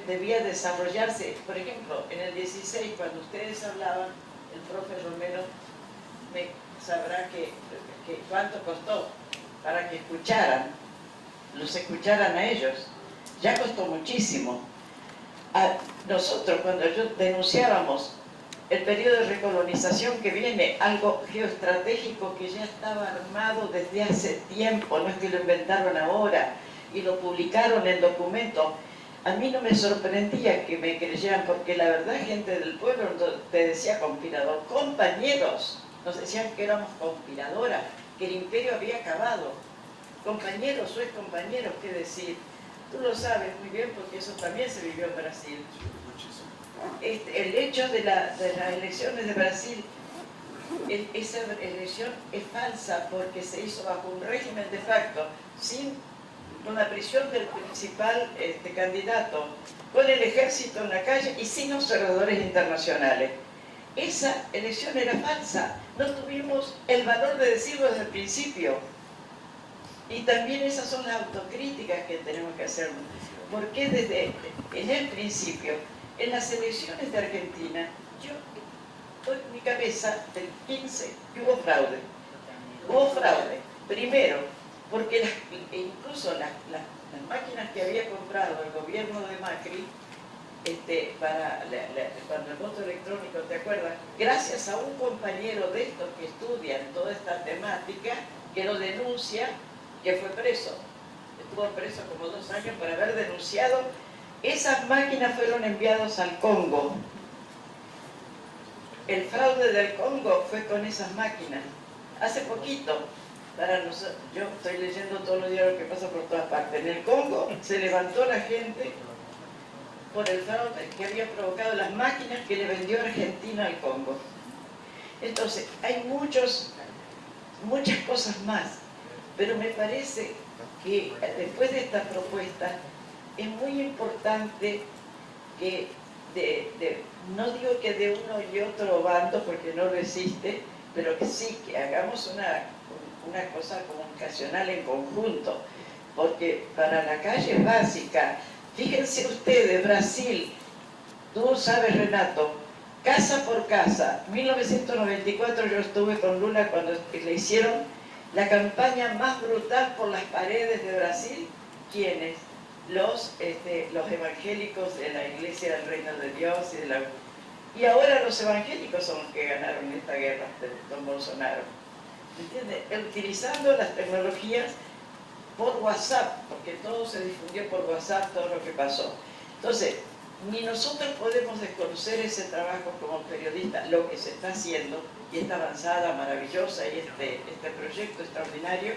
debía desarrollarse. Por ejemplo, en el 16, cuando ustedes hablaban, el profe Romero sabrá que cuánto costó para que los escucharan a ellos. Ya costó muchísimo. Nosotros, cuando denunciábamos el periodo de recolonización que viene, algo geoestratégico que ya estaba armado desde hace tiempo, no es que lo inventaron ahora y lo publicaron en documentos. A mí no me sorprendía que me creyeran, porque la verdad, gente del pueblo te decía conspirador. Compañeros nos decían que éramos conspiradoras, que el imperio había acabado. Compañeros, sois compañeros, ¿qué decir? Tú lo sabes muy bien porque eso también se vivió en Brasil. El hecho de las elecciones de Brasil, esa elección es falsa porque se hizo bajo un régimen de facto, con la prisión del principal candidato, con el ejército en la calle y sin observadores internacionales. Esa elección era falsa, no tuvimos el valor de decirlo desde el principio. Y también esas son las autocríticas que tenemos que hacer. Porque desde en el principio, en las elecciones de Argentina, yo doy mi cabeza del 15 que hubo fraude. Hubo fraude, primero, porque incluso las máquinas que había comprado el gobierno de Macri, cuando el voto electrónico, ¿te acuerdas? Gracias a un compañero de estos que estudian toda esta temática, que lo denuncia, que fue preso. Estuvo preso como 2 años por haber denunciado. Esas máquinas fueron enviadas al Congo. El fraude del Congo fue con esas máquinas. Hace poquito, para nosotros, yo estoy leyendo todos los días lo que pasa por todas partes. En el Congo se levantó la gente por el fraude que había provocado las máquinas que le vendió Argentina al Congo. Entonces, hay muchas cosas más, pero me parece que después de esta propuesta es muy importante que no digo que de uno y otro bando, porque no lo existe, pero que sí, que hagamos una cosa comunicacional en conjunto, porque para la calle básica, fíjense ustedes, Brasil, tú sabes, Renato, casa por casa, 1994 yo estuve con Lula cuando le hicieron la campaña más brutal por las paredes de Brasil. ¿Quiénes? Los evangélicos de la Iglesia del Reino de Dios y ahora los evangélicos son los que ganaron esta guerra con Bolsonaro. ¿Entiendes? Utilizando las tecnologías por WhatsApp, porque todo se difundió por WhatsApp, todo lo que pasó. Entonces, ni nosotros podemos desconocer ese trabajo como periodistas, lo que se está haciendo, y esta avanzada maravillosa, y este proyecto extraordinario,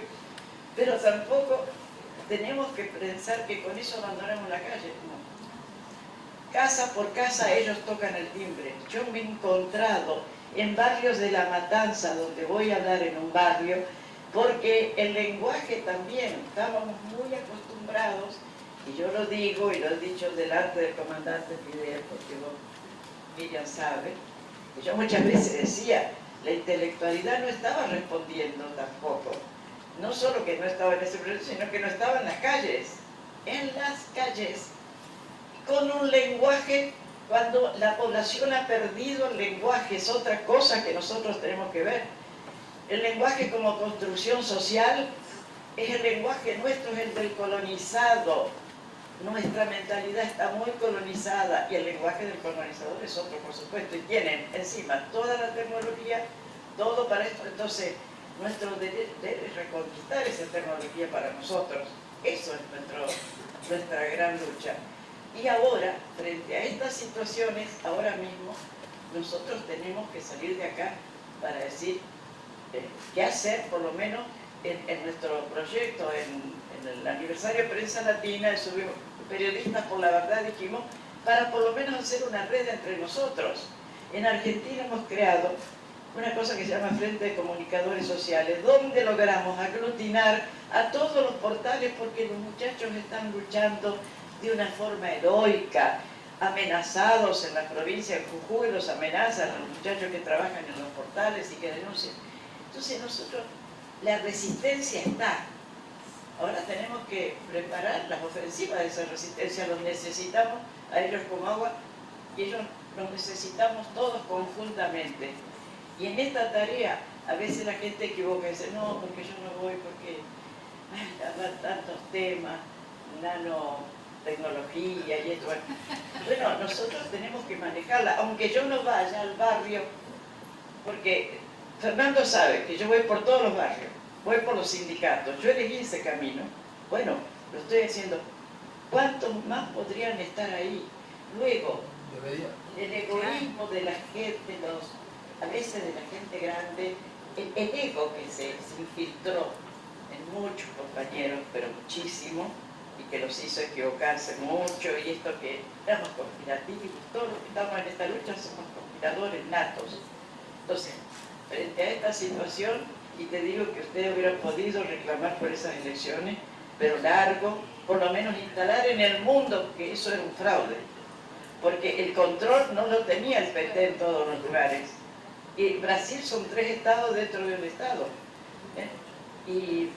pero tampoco tenemos que pensar que con eso abandonamos la calle. No. Casa por casa ellos tocan el timbre. Yo me he encontrado en barrios de La Matanza, donde voy a hablar en un barrio, porque el lenguaje también, estábamos muy acostumbrados, y yo lo digo y lo he dicho delante del comandante Fidel, porque Miriam sabe, que yo muchas veces decía, la intelectualidad no estaba respondiendo tampoco. No solo que no estaba en ese proyecto, sino que no estaba en las calles. En las calles, con un lenguaje, cuando la población ha perdido el lenguaje, es otra cosa que nosotros tenemos que ver. El lenguaje como construcción social es el lenguaje nuestro, es el del colonizado. Nuestra mentalidad está muy colonizada y el lenguaje del colonizador es otro, por supuesto, y tienen encima toda la tecnología, todo para esto. Entonces, nuestro deber es reconquistar esa tecnología para nosotros. Eso es nuestra gran lucha. Y ahora, frente a estas situaciones, ahora mismo, nosotros tenemos que salir de acá para decir qué hacer, por lo menos en nuestro proyecto, en el aniversario de Prensa Latina, subimos Periodistas por la Verdad, dijimos, para por lo menos hacer una red entre nosotros. En Argentina hemos creado una cosa que se llama Frente de Comunicadores Sociales, donde logramos aglutinar a todos los portales porque los muchachos están luchando de una forma heroica, amenazados en la provincia de Jujuy, los amenazan a los muchachos que trabajan en los portales y que denuncian. Entonces nosotros, la resistencia está. Ahora tenemos que preparar las ofensivas de esa resistencia, los necesitamos a ellos como agua y ellos los necesitamos todos conjuntamente. Y en esta tarea, a veces la gente equivoca y dice, no, porque yo no voy, porque habrá tantos temas, nanotecnología y esto. Bueno, nosotros tenemos que manejarla, aunque yo no vaya al barrio, porque Fernando sabe que yo voy por todos los barrios, voy por los sindicatos, yo elegí ese camino, bueno, lo estoy haciendo. ¿Cuántos más podrían estar ahí? Luego, el egoísmo de la gente, a veces de la gente grande, el ego que se infiltró en muchos compañeros, pero muchísimo, y que los hizo equivocarse mucho, y esto que éramos conspirativos, todos los que estamos en esta lucha somos conspiradores natos. Entonces, frente a esta situación, y te digo que ustedes hubieran podido reclamar por esas elecciones, pero largo, por lo menos instalar en el mundo que eso era un fraude, porque el control no lo tenía el PT en todos los lugares. Y Brasil son 3 estados dentro de un estado. Y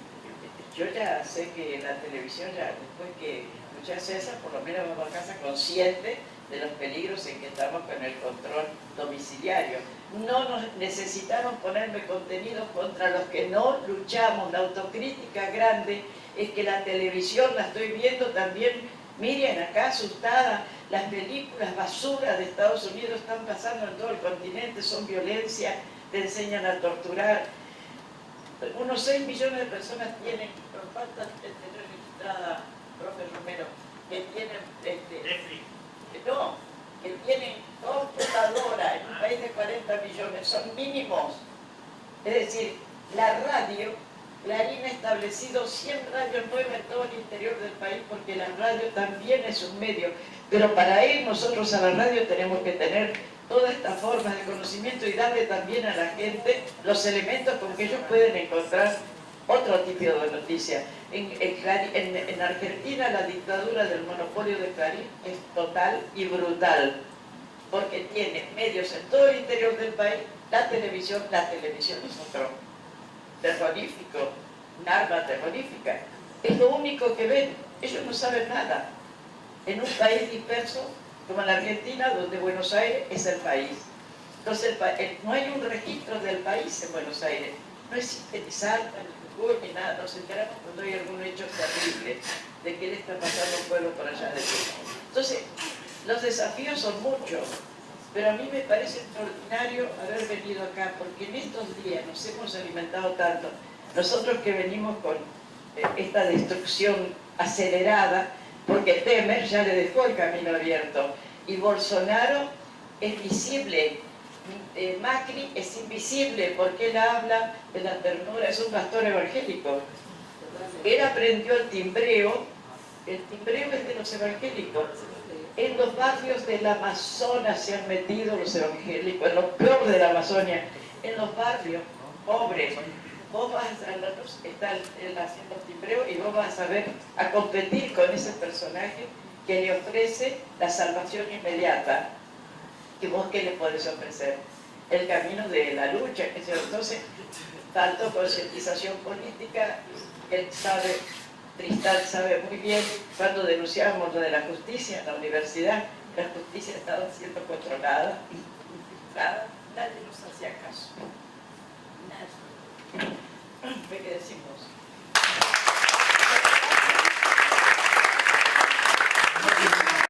yo ya sé que la televisión, ya después que escuché a César, por lo menos vamos a casa consciente de los peligros en que estamos con el control domiciliario. No nos necesitaron ponerme contenidos contra los que no luchamos. La autocrítica grande es que la televisión la estoy viendo también. Miren, acá asustada, las películas basura de Estados Unidos están pasando en todo el continente, son violencia, te enseñan a torturar. unos 6 millones de personas tienen, pero falta tener registrada, profe Romero, que tienen, que tienen computadora en un país de 40 millones, son mínimos. Es decir, la radio, Clarín ha establecido 100 radios nuevas en todo el interior del país, porque la radio también es un medio, pero para ir nosotros a la radio tenemos que tener todas estas formas de conocimiento y darle también a la gente los elementos con que ellos pueden encontrar otro tipo de noticia. En Argentina la dictadura del monopolio de Clarín es total y brutal, porque tiene medios en todo el interior del país. La televisión es otro terrorífico, un arma terrorífica. Es lo único que ven, ellos no saben nada. En un país disperso como la Argentina, donde Buenos Aires es el país. Entonces no hay un registro del país en Buenos Aires. No existe ni Salta, ni Jujuy, ni nada. Nos enteramos cuando hay algún hecho terrible de qué le está pasando a un pueblo por allá de Chile. Entonces, los desafíos son muchos, pero a mí me parece extraordinario haber venido acá, porque en estos días nos hemos alimentado tanto. Nosotros que venimos con esta destrucción acelerada, porque Temer ya le dejó el camino abierto, y Bolsonaro es visible, Macri es invisible, porque él habla de la ternura, es un pastor evangélico. Él aprendió el timbreo es de los evangélicos. En los barrios del Amazonas se han metido los evangélicos, en lo peor de la Amazonia, en los barrios pobres. Vos vas a la luz, está él haciendo timbreo y vos vas a ver, a competir con ese personaje que le ofrece la salvación inmediata. ¿Y vos qué le podés ofrecer? El camino de la lucha, que entonces faltó concientización política. Él sabe, Tristán sabe muy bien, cuando denunciábamos lo de la justicia en la universidad, la justicia estaba siendo controlada, nadie nos hacía caso. ¿Qué decimos?